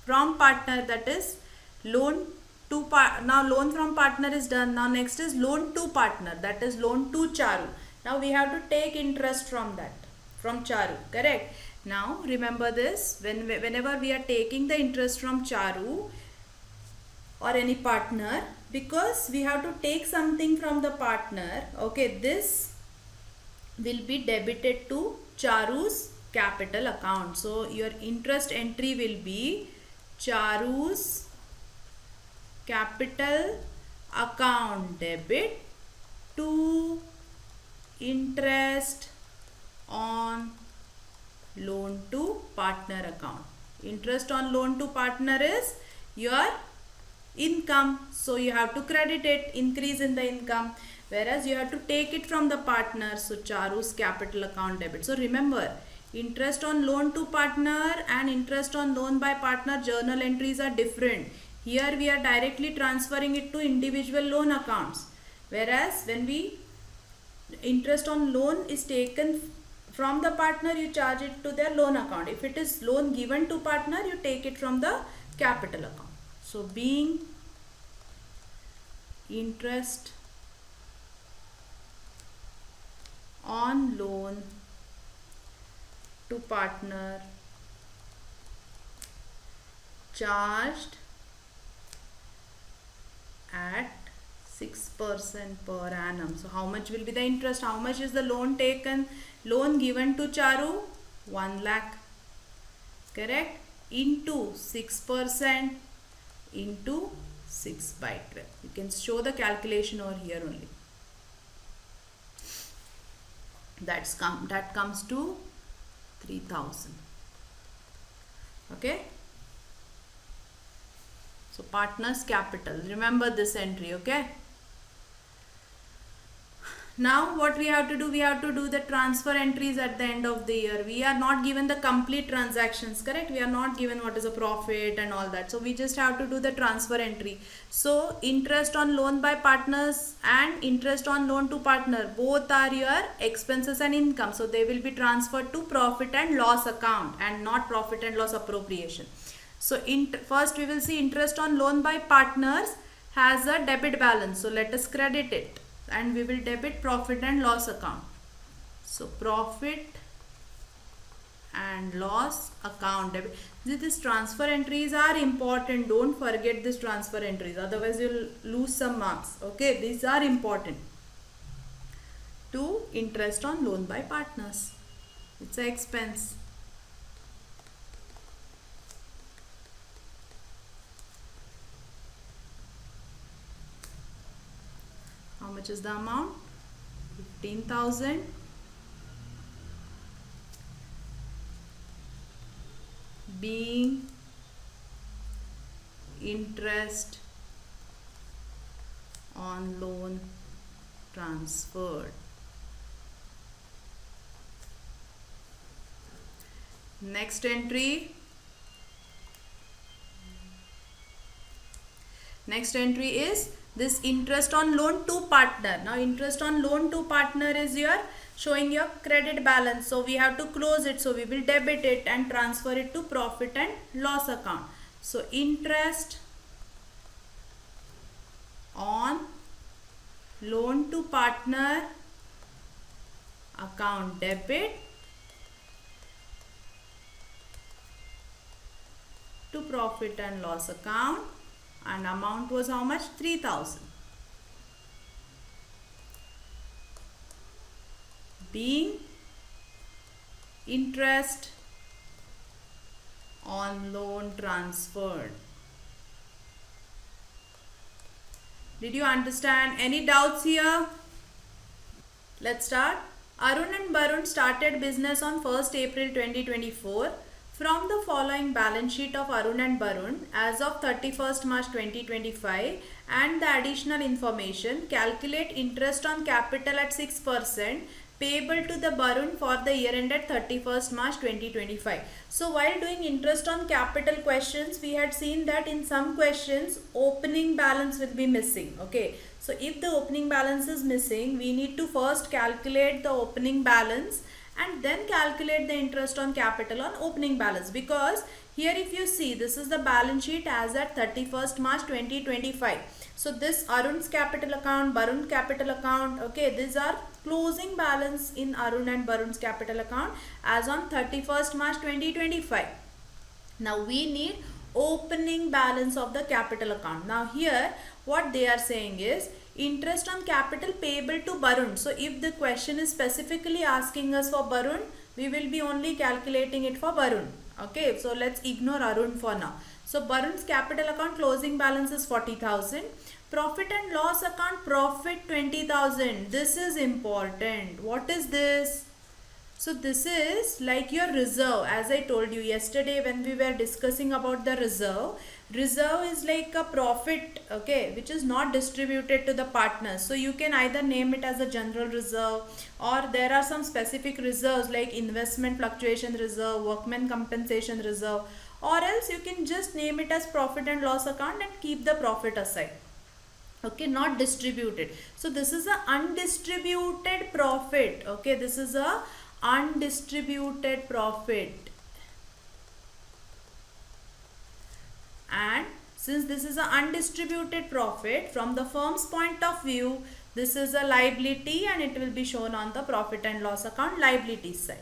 from partner, that is loan to now loan from partner is done. Now next is loan to partner, that is loan to Charu. Now we have to take interest from that, from Charu, correct? Now remember this, whenever we are taking the interest from Charu or any partner, because we have to take something from the partner, okay, this will be debited to Charu's capital account. So your interest entry will be Charu's capital account debit to interest on loan to partner account. Interest on loan to partner is your income, so you have to credit it, increase in the income, whereas you have to take it from the partner. So Charu's capital account debit. So remember, interest on loan to partner and interest on loan by partner journal entries are different. Here we are directly transferring it to individual loan accounts, whereas when we interest on loan is taken from the partner, you charge it to their loan account. If it is loan given to partner, you take it from the capital account. So being interest on loan to partner charged at 6% per annum. So how much will be the interest? How much is the loan taken? Loan given to Charu? 1 lakh. Correct? Into 6% into 6 by 12. You can show the calculation over here only. That comes to 3,000. Okay? So partners capital. Remember this entry, okay? Now what we have to do? We have to do the transfer entries at the end of the year. We are not given the complete transactions, correct? We are not given what is a profit and all that. So we just have to do the transfer entry. So interest on loan by partners and interest on loan to partner, both are your expenses and income. So they will be transferred to profit and loss account and not profit and loss appropriation. So first we will see interest on loan by partners has a debit balance. So let us credit it. And we will debit profit and loss account. So profit and loss account debit. These transfer entries are important. Don't forget these transfer entries. Otherwise you'll lose some marks. Okay, these are important. To interest on loan by partners. It's an expense. How much is the amount? 15,000. Being interest on loan transferred. Next entry. Next entry is this interest on loan to partner. Now interest on loan to partner is your showing your credit balance. So we have to close it. So we will debit it and transfer it to profit and loss account. So interest on loan to partner account debit to profit and loss account. And amount was how much? 3,000. Being interest on loan transferred. Did you understand? Any doubts here? Let's start. Arun and Barun started business on 1st April 2024. From the following balance sheet of Arun and Barun as of 31st March 2025 and the additional information, calculate interest on capital at 6% payable to the Barun for the year ended 31st March 2025. So while doing interest on capital questions, we had seen that in some questions opening balance will be missing. Okay, so if the opening balance is missing, we need to first calculate the opening balance and then calculate the interest on capital on opening balance, because here if you see, this is the balance sheet as at 31st March 2025. So this Arun's capital account, Barun capital account, okay, these are closing balance in Arun and Barun's capital account as on 31st March 2025. Now we need opening balance of the capital account. Now here what they are saying is interest on capital payable to Barun. So if the question is specifically asking us for Barun, we will be only calculating it for Barun. Okay, so let's ignore Arun for now. So Barun's capital account closing balance is 40,000. Profit and loss account profit 20,000. This is important. What is this? So this is like your reserve. As I told you yesterday when we were discussing about the reserve, reserve is like a profit, okay, which is not distributed to the partners. So you can either name it as a general reserve, or there are some specific reserves like investment fluctuation reserve, workman compensation reserve, or else you can just name it as profit and loss account and keep the profit aside. Okay, not distributed. So this is a undistributed profit. Okay, this is a undistributed profit. And since this is an undistributed profit, from the firm's point of view, this is a liability and it will be shown on the profit and loss account liability side.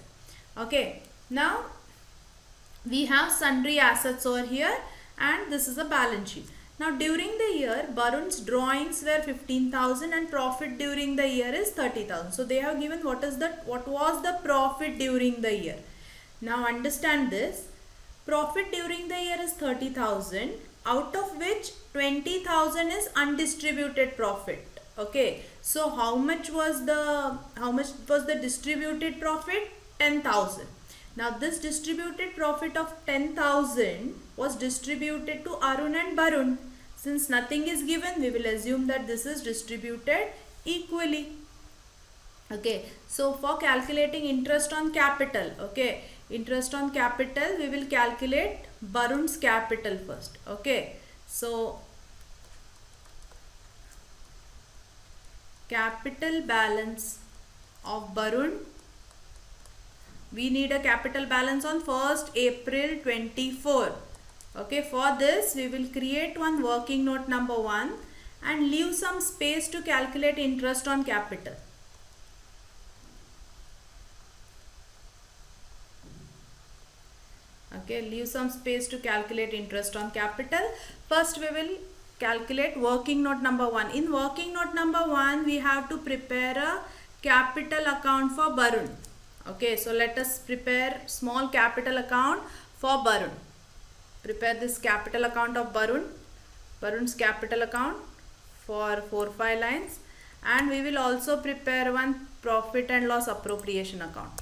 Okay, Now we have sundry assets over here, and this is a balance sheet. Now during the year, Barun's drawings were 15,000 and profit during the year is 30,000. So they have given what was the profit during the year. Now understand this. Profit during the year is 30,000, out of which 20,000 is undistributed profit. Okay, so how much was the distributed profit? 10,000. Now this distributed profit of 10,000 was distributed to Arun and Barun. Since nothing is given, we will assume that this is distributed equally. Okay, so for calculating interest on capital, okay, interest on capital, we will calculate Barun's capital first. Okay, so capital balance of Barun, we need a capital balance on 1st April 24. Okay, for this we will create one working note number 1 and leave some space to calculate interest on capital. Okay, leave some space to calculate interest on capital. First we will calculate working note number 1. In working note number 1, we have to prepare a capital account for Barun. Okay, so let us prepare small capital account for Barun. Prepare this capital account of Barun's capital account for 4-5 lines, and we will also prepare one profit and loss appropriation account.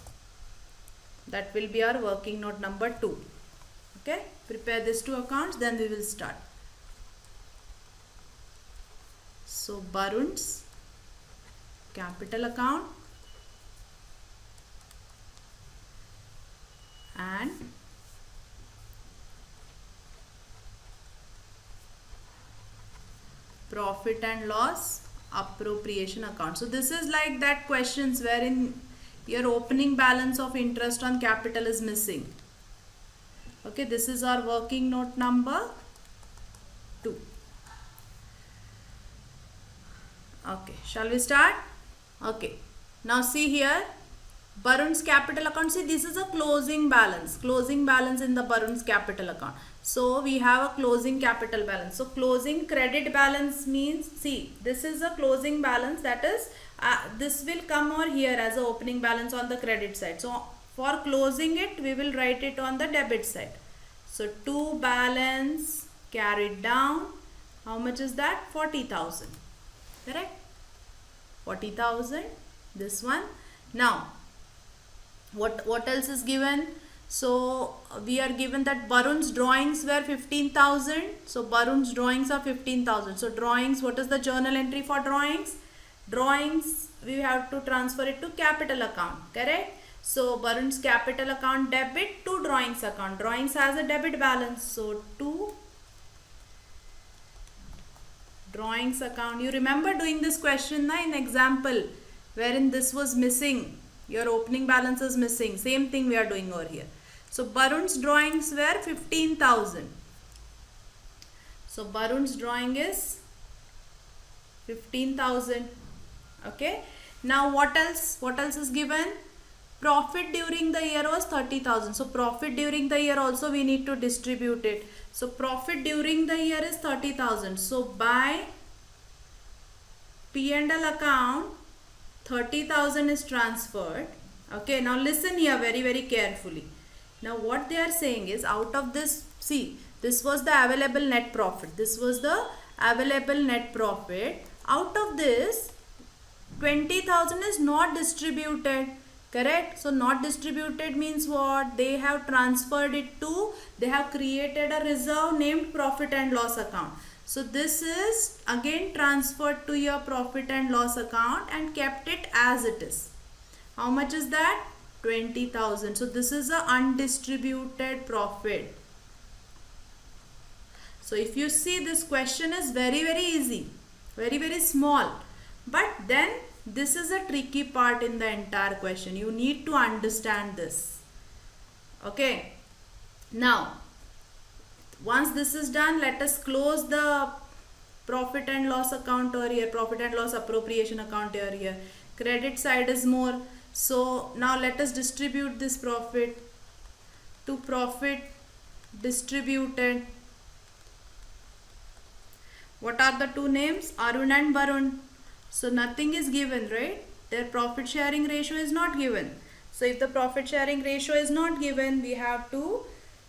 That will be our working note number 2. Okay, prepare these 2 accounts, then we will start. So Barun's capital account and profit and loss appropriation account. So this is like that questions wherein your opening balance of interest on capital is missing. Okay, this is our working note number 2. Okay, shall we start? Okay, now see here, Barun's capital account. See, this is a closing balance in the Barun's capital account. So we have a closing capital balance. So closing credit balance means, see, this is a closing balance, that is this will come over here as a opening balance on the credit side. So for closing it, we will write it on the debit side. So to balance carried down, how much is that? 40,000. Correct? 40,000, this one. Now what else is given? So we are given that Barun's drawings were 15,000. So Barun's drawings are 15,000. So drawings, what is the journal entry for drawings? Drawings, we have to transfer it to capital account. Correct? So Barun's capital account debit to drawings account. Drawings has a debit balance. So to drawings account. You remember doing this question in example wherein this was missing. Your opening balance is missing. Same thing we are doing over here. So Barun's drawings were 15,000. So Barun's drawing is 15,000. Okay. Now what else? What else is given? Profit during the year was 30,000. So profit during the year also we need to distribute it. So profit during the year is 30,000. So by P&L account, 30,000 is transferred. Okay, now listen here very carefully. Now what they are saying is, out of this, see, this was the available net profit. This was the available net profit. Out of this, 20,000 is not distributed. Correct? So not distributed means what? They have transferred it to, they have created a reserve named profit and loss account. So this is again transferred to your profit and loss account and kept it as it is. How much is that? 20,000. So this is a undistributed profit. So if you see, this question is very easy, very small, but then this is a tricky part in the entire question. You need to understand this. Okay. Now, once this is done, let us close the profit and loss account over here, profit and loss appropriation account over here. Credit side is more. So now let us distribute this profit. to profit distributed. What are the two names? Arun and Varun. So nothing is given, right? Their profit sharing ratio is not given. So if the profit sharing ratio is not given, we have to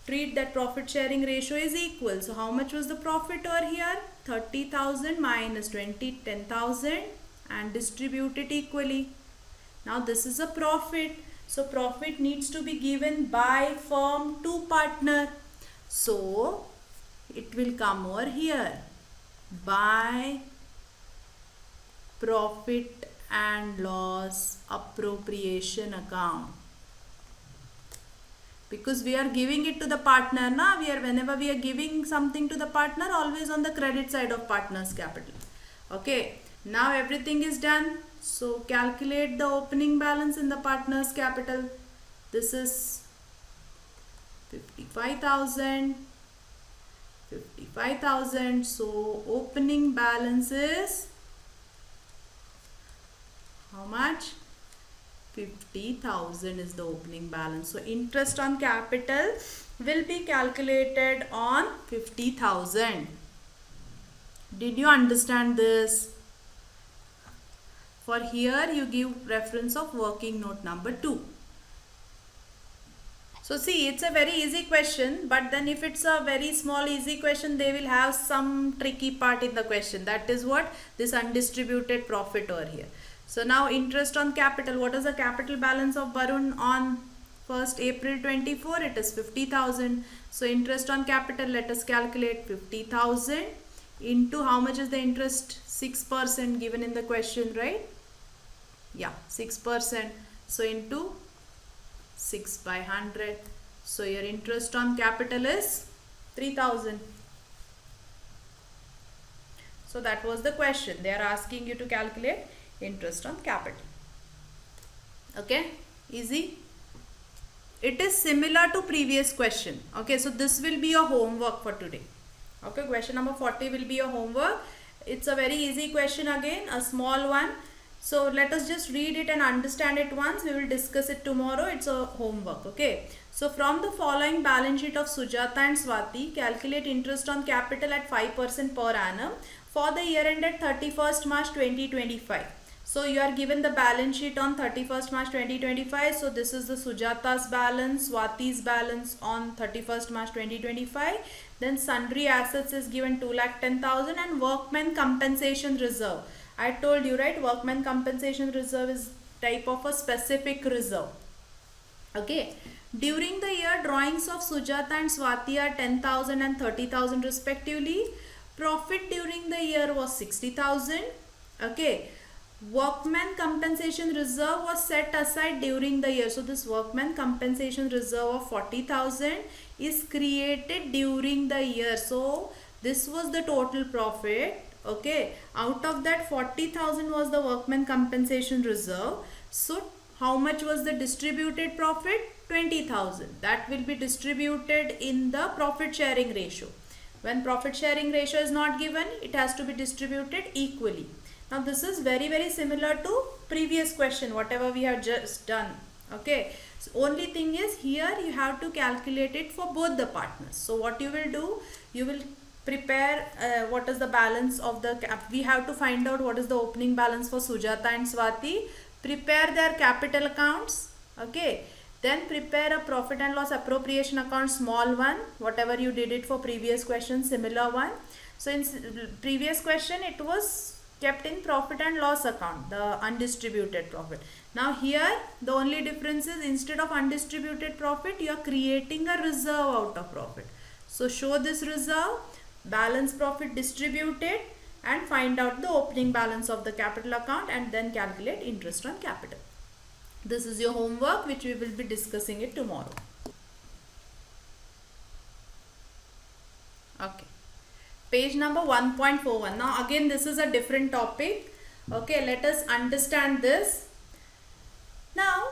treat that profit sharing ratio is equal. So how much was the profit over here? 30,000 minus 10,000 and distribute it equally. Now this is a profit. So profit needs to be given by firm to partner. So it will come over here by profit and loss appropriation account. Because we are giving it to the partner, na? Whenever we are giving something to the partner, always on the credit side of partner's capital. Okay, now everything is done. So calculate the opening balance in the partner's capital. This is 55,000. 55,000. So opening balance is how much? 50,000 is the opening balance. So interest on capital will be calculated on 50,000. Did you understand this? For here you give reference of working note number 2. So see, it's a very easy question, but then if it's a very small easy question, they will have some tricky part in the question. That is what? This undistributed profit over here. So now interest on capital. What is the capital balance of Barun on 1st April 24? It is 50,000. So interest on capital, let us calculate 50,000 into how much is the interest? 6% given in the question, right? Yeah, 6%. So into 6 by 100. So your interest on capital is 3,000. So that was the question. They are asking you to calculate interest on capital. Okay, easy. It is similar to previous question. Okay, so this will be your homework for today. Okay, question number 40 will be your homework. It's a very easy question again, a small one. So let us just read it and understand it once. We will discuss it tomorrow. It's a homework. Okay. So from the following balance sheet of Sujata and Swati, calculate interest on capital at 5% per annum for the year ended 31st March 2025. So you are given the balance sheet on 31st March 2025. So this is the Sujata's balance, Swati's balance on 31st March 2025. Then sundry assets is given 2,10,000 and workman compensation reserve. I told you, right, workman compensation reserve is type of a specific reserve. Okay. During the year, drawings of Sujata and Swati are 10,000 and 30,000 respectively. Profit during the year was 60,000. Okay. Workman compensation reserve was set aside during the year. So this workman compensation reserve of 40,000 is created during the year. So this was the total profit. Okay, out of that 40,000 was the workman compensation reserve. So how much was the distributed profit? 20,000. That will be distributed in the profit sharing ratio. When profit sharing ratio is not given, it has to be distributed equally. Now this is very similar to previous question, whatever we have just done. Okay, so only thing is here you have to calculate it for both the partners. So what you will do, you will prepare what is the balance of the we have to find out what is the opening balance for Sujata and Swati. Prepare their capital accounts. Okay, then prepare a profit and loss appropriation account, small one, whatever you did it for previous question, similar one. So in previous question it was kept in profit and loss account, the undistributed profit. Now here the only difference is instead of undistributed profit you are creating a reserve out of profit. So show this reserve, balance profit distributed and find out the opening balance of the capital account and then calculate interest on capital. This is your homework which we will be discussing it tomorrow. Okay. Page number 1.41. Now again this is a different topic. Okay, let us understand this. Now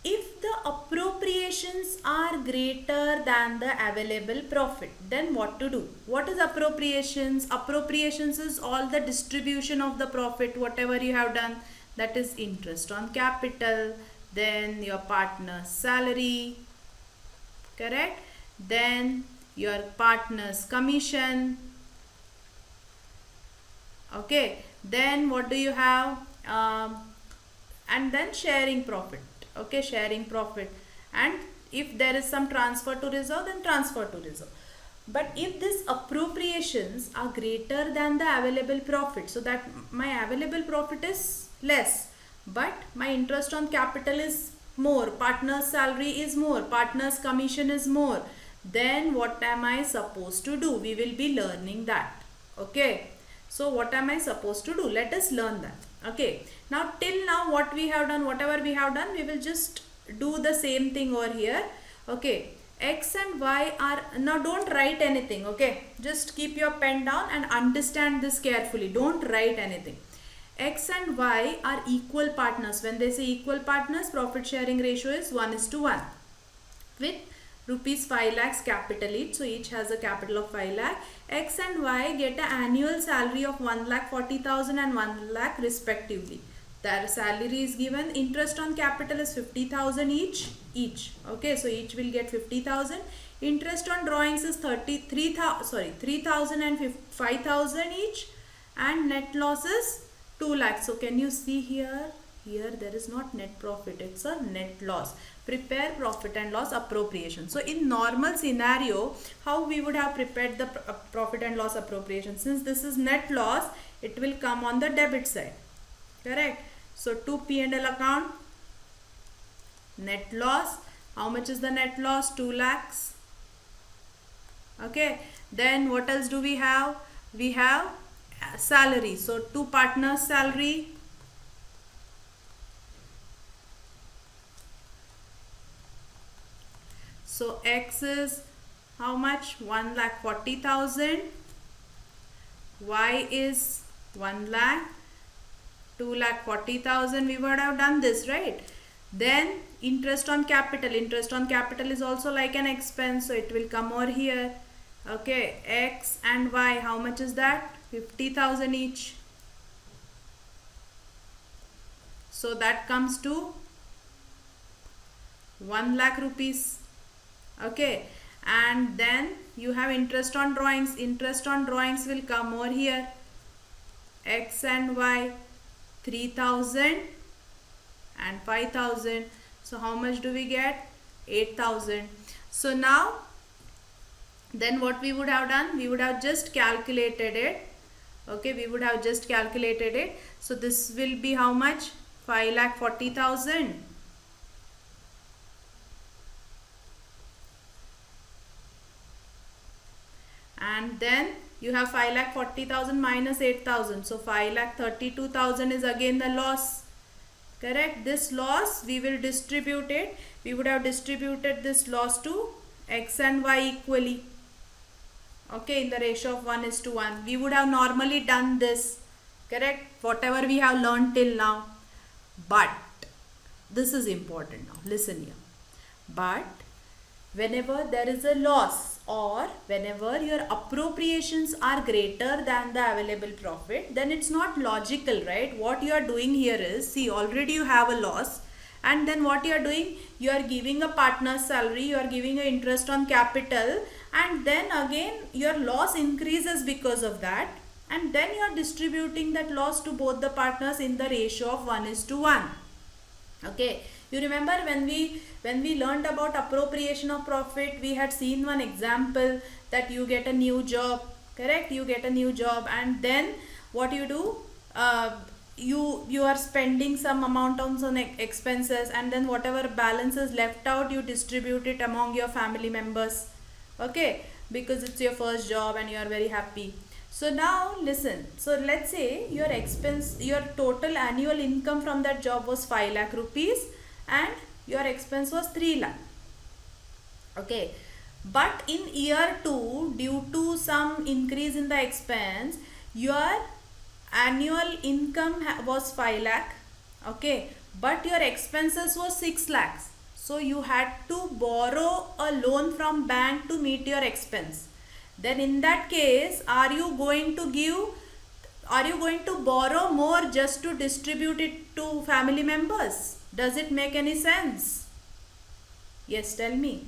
if the appropriations are greater than the available profit, then what to do? What is appropriations? Appropriations is all the distribution of the profit, whatever you have done, that is interest on capital, then your partner's salary, correct? Then your partner's commission. Okay, then what do you have? And then sharing profit. Okay, sharing profit. And if there is some transfer to reserve, then transfer to reserve. But if these appropriations are greater than the available profit, so that my available profit is less, but my interest on capital is more, partner's salary is more, partner's commission is more, then what am I supposed to do? We will be learning that. Okay, so what am I supposed to do? Let us learn that. Okay, now till now what we have done, whatever we have done, we will just do the same thing over here. Okay, x and y are, now don't write anything. Okay, just keep your pen down and understand this carefully. Don't write anything. X and y are equal partners. When they say equal partners, profit sharing ratio is 1:1 with rupees 5 lakhs capital each. So each has a capital of 5 lakh. X and Y get an annual salary of 1,40,000 and 1 lakh respectively. Their salary is given. Interest on capital is 50,000 each. Okay, so each will get 50,000. Interest on drawings is 3,000 and 5,000 each. And net loss is 2 lakhs. So can you see here? Here there is not net profit, it's a net loss. Prepare profit and loss appropriation. So in normal scenario, how we would have prepared the profit and loss appropriation? Since this is net loss, it will come on the debit side. Correct? So to P&L account, net loss. How much is the net loss? 2 lakhs. Okay. Then what else do we have? We have salary. So to partners salary. So X is how much? 1,40,000. Y is 1 lakh. 2,40,000. We would have done this, right? Then interest on capital. Interest on capital is also like an expense, so it will come over here. Okay, X and Y, how much is that? 50,000 each. So that comes to 1 lakh rupees. Okay, and then you have interest on drawings. Interest on drawings will come over here. X and Y, 3,000 and 5,000. So how much do we get? 8,000. So now, then what we would have done? We would have just calculated it. Okay, we would have just calculated it. So this will be how much? 5,40,000. And then you have 5,40,000 minus 8,000. So 5,32,000 is again the loss. Correct? This loss we will distribute it. We would have distributed this loss to X and Y equally. Okay, in the ratio of 1:1. We would have normally done this. Correct? Whatever we have learned till now. But this is important now. Listen here. But whenever there is a loss or whenever your appropriations are greater than the available profit, then it's not logical, right? What you are doing here is, see, already you have a loss, and then what you are doing, you are giving a partner's salary, you are giving an interest on capital, and then again your loss increases because of that, and then you are distributing that loss to both the partners in the ratio of 1:1. Okay, you remember when we learned about appropriation of profit, we had seen one example that you get a new job. Correct? You get a new job, and then what you do, you are spending some amount on expenses, and then whatever balance is left out, you distribute it among your family members. Okay, because it's your first job and you are very happy. So now listen, so let's say your total annual income from that job was 5 lakh rupees and your expense was 3 lakh. Okay, but in year 2, due to some increase in the expense, your annual income was 5 lakh. Okay, but your expenses was 6 lakhs. So you had to borrow a loan from bank to meet your expense. Then in that case, are you going to borrow more just to distribute it to family members? Does it make any sense? Yes, tell me.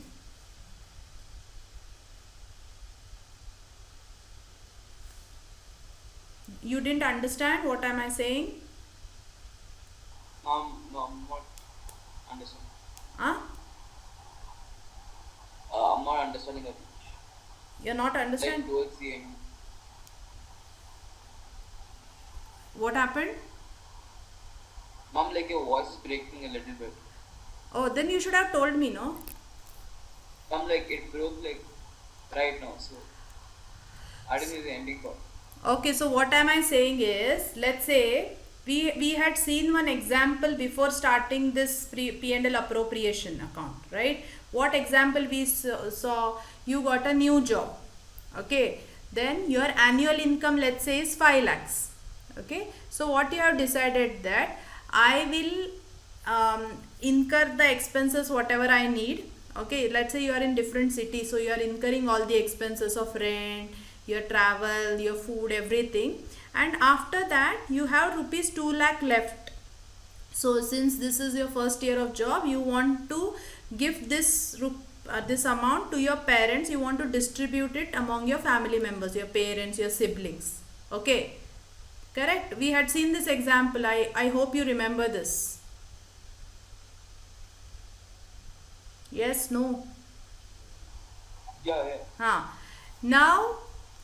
You didn't understand? What am I saying? No, I'm not understanding. Huh? I'm not understanding it. You're not Like understand? towards the end. What happened? Mom, like your voice is breaking a little bit. Oh, then you should have told me, no? Mom, like it broke like right now, so I didn't hear the ending part. Okay, so what am I saying is, let's say we had seen one example before starting this P&L appropriation account, right? What example we saw? You got a new job, okay? Then your annual income, let's say, is 5 lakhs, okay? So what you have decided that I will incur the expenses whatever I need. Okay, let's say you are in different cities, so you are incurring all the expenses of rent, your travel, your food, everything, and after that you have rupees 2 lakh left. So since this is your first year of job, you want to give this amount to your parents. You want to distribute it among your family members, your parents, your siblings. Okay, correct? We had seen this example. I hope you remember this. Yes, no? Yeah, yeah. Now,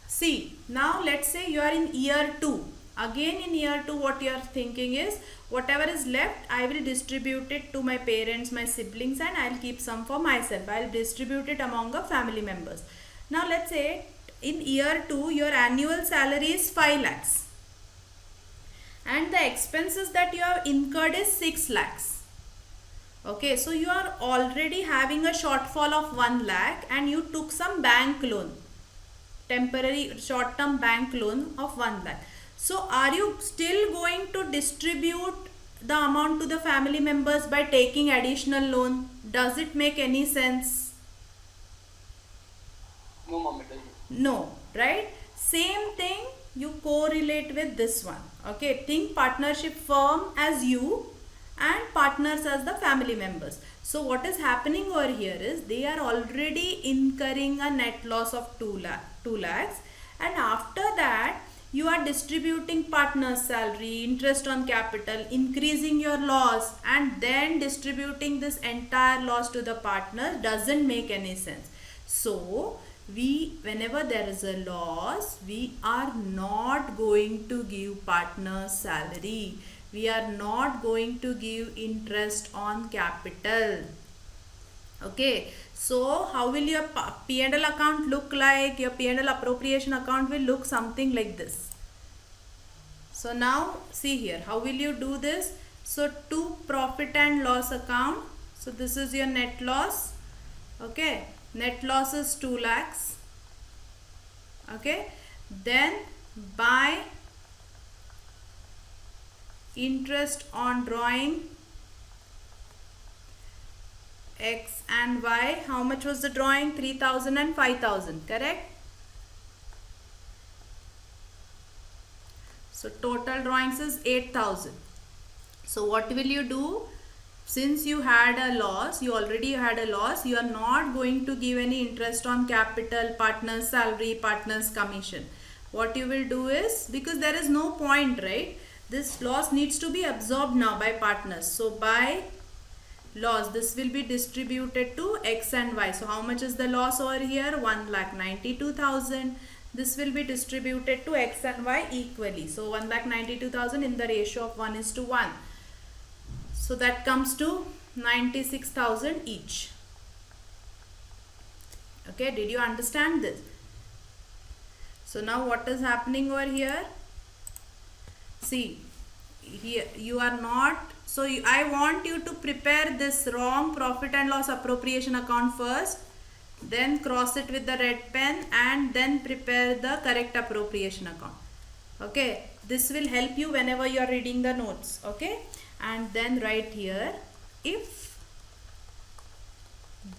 see, now let's say you are in year 2. Again in year 2, what you are thinking is, whatever is left, I will distribute it to my parents, my siblings, and I'll keep some for myself. I'll distribute it among the family members. Now let's say in year 2, your annual salary is 5 lakhs. And the expenses that you have incurred is 6 lakhs. Okay, so you are already having a shortfall of 1 lakh and you took some bank loan, temporary short term bank loan of 1 lakh. So are you still going to distribute the amount to the family members by taking additional loan? Does it make any sense? No, mom, it doesn't. No, right? Same thing you correlate with this one. Okay, think partnership firm as you and partners as the family members. So what is happening over here is they are already incurring a net loss of 2 lakhs, and after that you are distributing partner's salary, interest on capital, increasing your loss, and then distributing this entire loss to the partner doesn't make any sense. So whenever there is a loss, we are not going to give partner's salary. We are not going to give interest on capital. Okay, so how will your P&L account look like? Your P&L appropriation account will look something like this. So now see here, how will you do this? So to profit and loss account, so this is your net loss. Okay, net loss is 2 lakhs. Okay, then by interest on drawing X and Y, how much was the drawing? 3,000 and 5,000, correct? So total drawings is 8,000. So what will you do? Since you had a loss, you already had a loss, you are not going to give any interest on capital, partner's salary, partner's commission. What you will do is, because there is no point, right? This loss needs to be absorbed now by partners. So by loss, this will be distributed to X and Y. So how much is the loss over here? 1,92,000. This will be distributed to X and Y equally. So 1,92,000 in the ratio of 1:1. So that comes to 96,000 each. Okay, did you understand this? So now what is happening over here? See, here you are not, so I want you to prepare this wrong profit and loss appropriation account first, then cross it with the red pen, and then prepare the correct appropriation account. Okay, this will help you whenever you are reading the notes. Okay, and then write here, if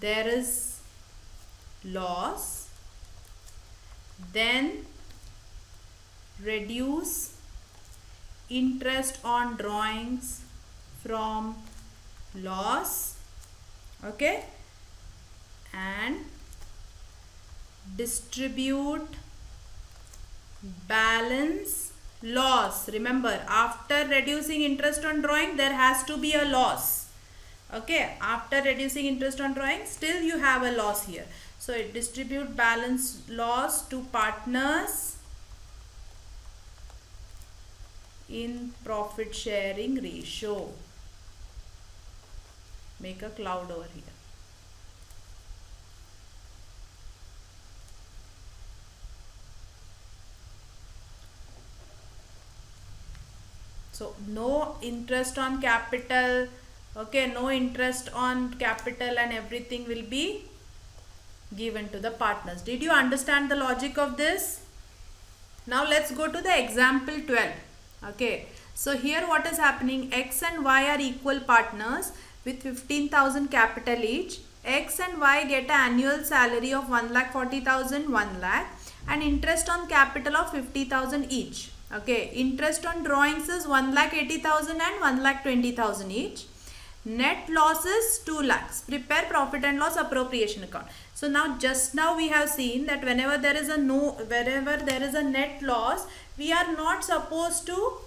there is loss, then reduce interest on drawings from loss. Okay, and distribute balance loss. Remember, after reducing interest on drawing, there has to be a loss. Okay, after reducing interest on drawing, still you have a loss here. So it distribute balance loss to partners in profit sharing ratio. Make a cloud over here. So no interest on capital. Okay, no interest on capital and everything will be given to the partners. Did you understand the logic of this? Now let's go to the example 12. Okay, so here what is happening? X and Y are equal partners with 15,000 capital each. X and Y get an annual salary of 1,40,000, 1 lakh, and interest on capital of 50,000 each. Okay, interest on drawings is 1,80,000 and 1,20,000 each. Net loss is 2 lakhs. Prepare profit and loss appropriation account. So now just now we have seen that whenever there is a net loss, we are not supposed to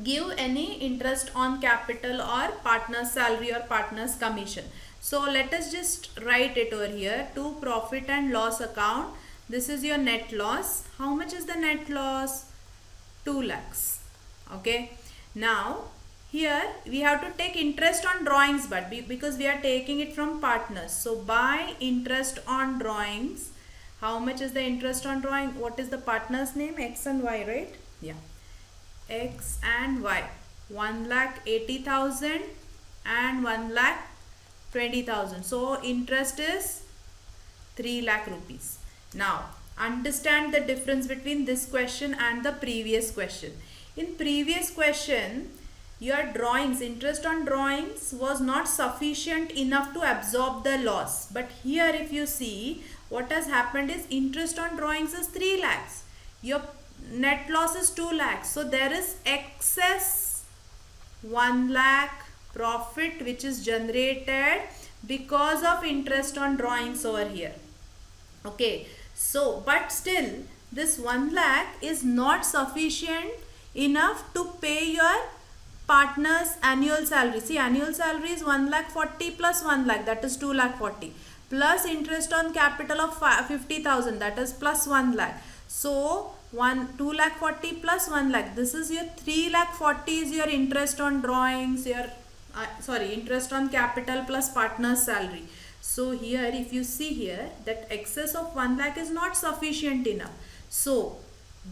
give any interest on capital or partner's salary or partner's commission. So let us just write it over here. To profit and loss account, this is your net loss. How much is the net loss? 2 lakhs. Okay. Now here we have to take interest on drawings, but because we are taking it from partners. So by interest on drawings, how much is the interest on drawing? What is the partner's name? X and Y, right? Yeah. X and Y. 1,80,000 and 1,20,000. So interest is 3 lakh rupees. Now understand the difference between this question and the previous question. In previous question, your drawings, interest on drawings was not sufficient enough to absorb the loss. But here if you see, what has happened is interest on drawings is 3 lakhs. Your net loss is 2 lakhs. So there is excess 1 lakh profit which is generated because of interest on drawings over here. Okay. So, but still this 1 lakh is not sufficient enough to pay your partner's annual salary. See, annual salary is 1,40,000 plus 1 lakh, that is 2,40,000, plus interest on capital of 50,000, that is plus 1 lakh. So 2,40,000 plus 1 lakh, this is your 3,40,000 is your interest on drawings, your interest on capital plus partner's salary. So here if you see here that excess of 1 lakh is not sufficient enough. So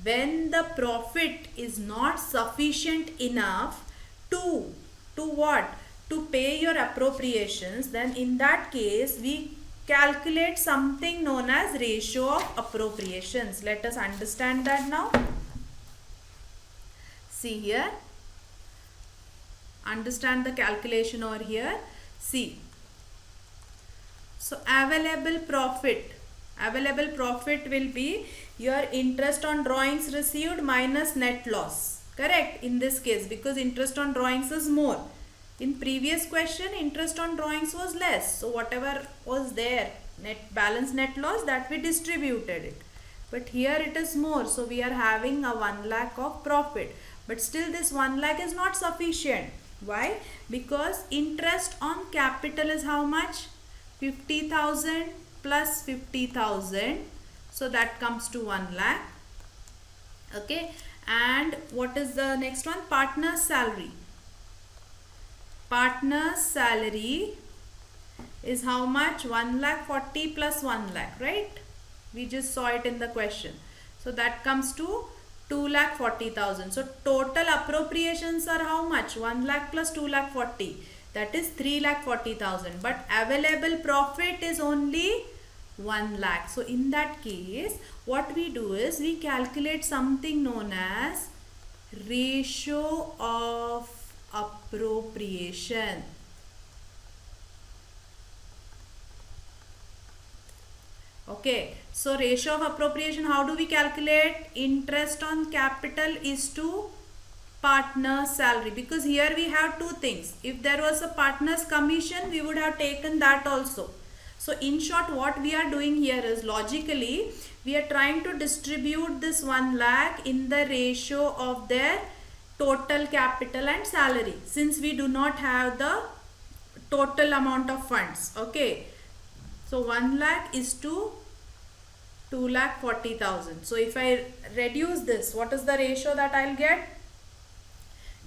when the profit is not sufficient enough to what? To pay your appropriations, then in that case we calculate something known as ratio of appropriations. Let us understand that now. See here. Understand the calculation over here. See. So available profit will be your interest on drawings received minus net loss. Correct? In this case, because interest on drawings is more. In previous question, interest on drawings was less. So whatever was there, net loss, that we distributed it. But here it is more. So we are having a 1 lakh of profit. But still this 1 lakh is not sufficient. Why? Because interest on capital is how much? 50,000 plus 50,000. So that comes to 1 lakh. Okay. And what is the next one? Partner's salary. Partner's salary is how much? 1,40,000 plus 1 lakh, right? We just saw it in the question. So that comes to 2,40,000. So total appropriations are how much? 1 lakh plus 2,40,000. That is 3,40,000. But available profit is only 1 lakh. So in that case, what we do is we calculate something known as ratio of appropriation. Okay, so ratio of appropriation, how do we calculate? Interest on capital is to partner's salary, because here we have two things. If there was a partner's commission, we would have taken that also. So in short, what we are doing here is logically we are trying to distribute this 1 lakh in the ratio of their total capital and salary, since we do not have the total amount of funds. Okay, so 1 lakh is to 2,40,000. So if I reduce this, what is the ratio that I'll get?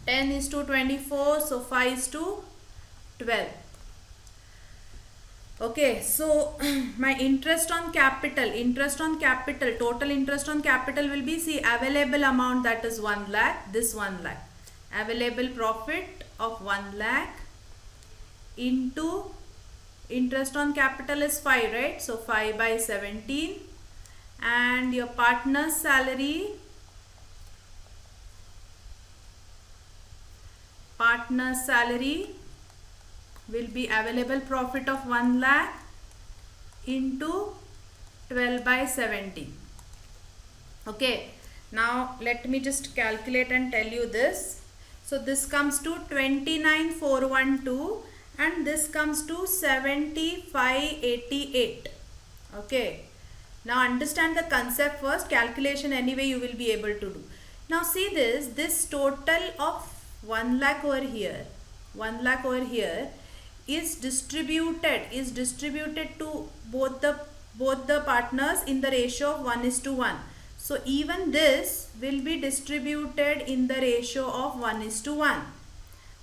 10 is to 24, so 5 is to 12. Okay, so my interest on capital, total interest on capital will be, see, available amount, that is 1 lakh, this 1 lakh. Available profit of 1 lakh into interest on capital is 5, right? So 5 by 17, and your partner's salary, will be available profit of 1 lakh into 12 by 17. Okay, now let me just calculate and tell you this. So this comes to 29,412 and this comes to 7588. Okay, now understand the concept first. Calculation anyway you will be able to do. Now see this total of 1 lakh over here, is distributed to both the partners in the ratio of 1:1. So even this will be distributed in the ratio of 1:1.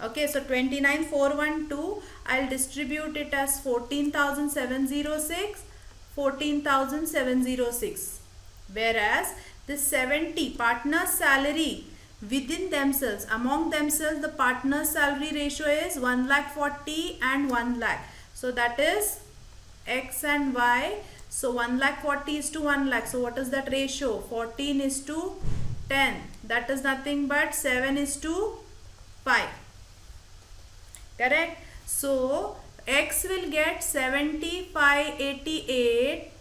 Okay, so 29,412 I'll distribute it as 14,706, whereas this 70 partners salary within themselves, among themselves, the partners salary ratio is 1,40,000 and 1 lakh. So that is X and Y. So 1,40,000 is to 1 lakh. So what is that ratio? 14 is to 10. That is nothing but 7 is to 5. Correct? So X will get 7588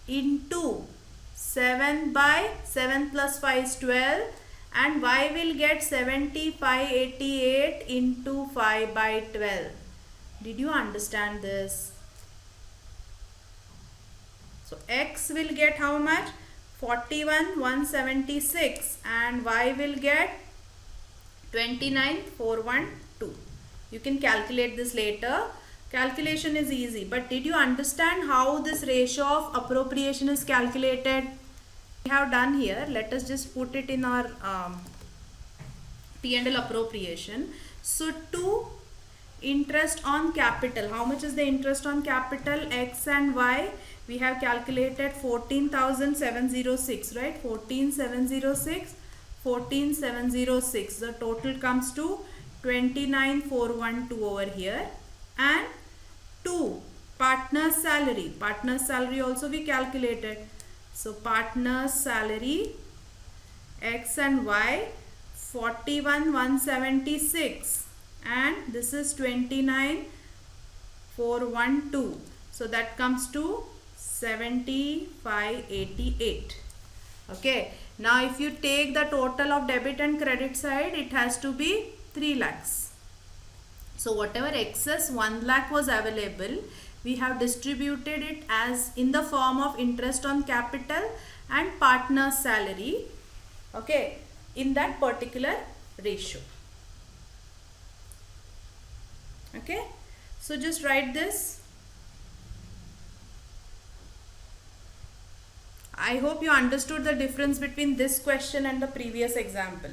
into 7 by 7 plus 5 is 12, and Y will get 7588 into 5 by 12. Did you understand this? So X will get how much? 41,176 and Y will get 29,412. You can calculate this later. Calculation is easy, but did you understand how this ratio of appropriation is calculated? We have done here. Let us just put it in our P&L appropriation. So to interest on capital, how much is the interest on capital? X and Y, we have calculated 14,706, right? 14,706. The total comes to 29,412 over here. And 2 partner's salary also we calculated. So partner's salary, X and Y, 41,176 and this is 29,412. So that comes to 7588. Okay, now if you take the total of debit and credit side, it has to be 3 lakhs. So whatever excess 1 lakh was available, we have distributed it as in the form of interest on capital and partner's salary, okay, in that particular ratio. Okay, so just write this. I hope you understood the difference between this question and the previous example.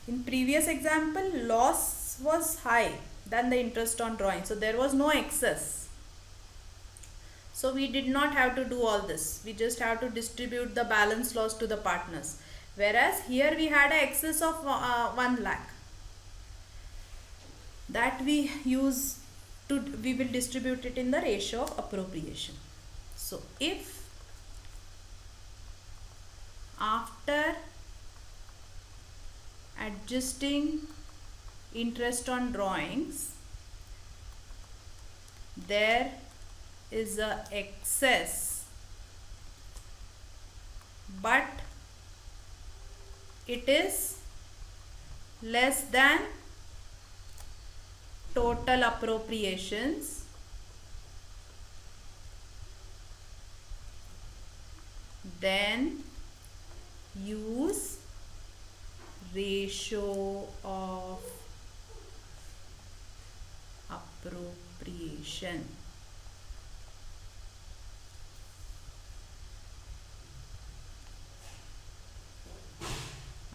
In previous example, loss was high than the interest on drawing, so there was no excess. So we did not have to do all this. We just have to distribute the balance loss to the partners. Whereas here we had an excess of 1 lakh. That we will distribute it in the ratio of appropriation. So if after adjusting interest on drawings, there is a excess, but it is less than total appropriations, then use ratio of appropriation.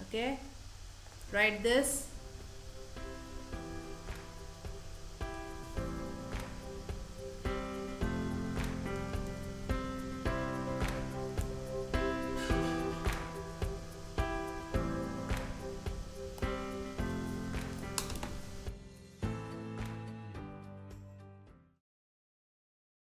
Okay, write this.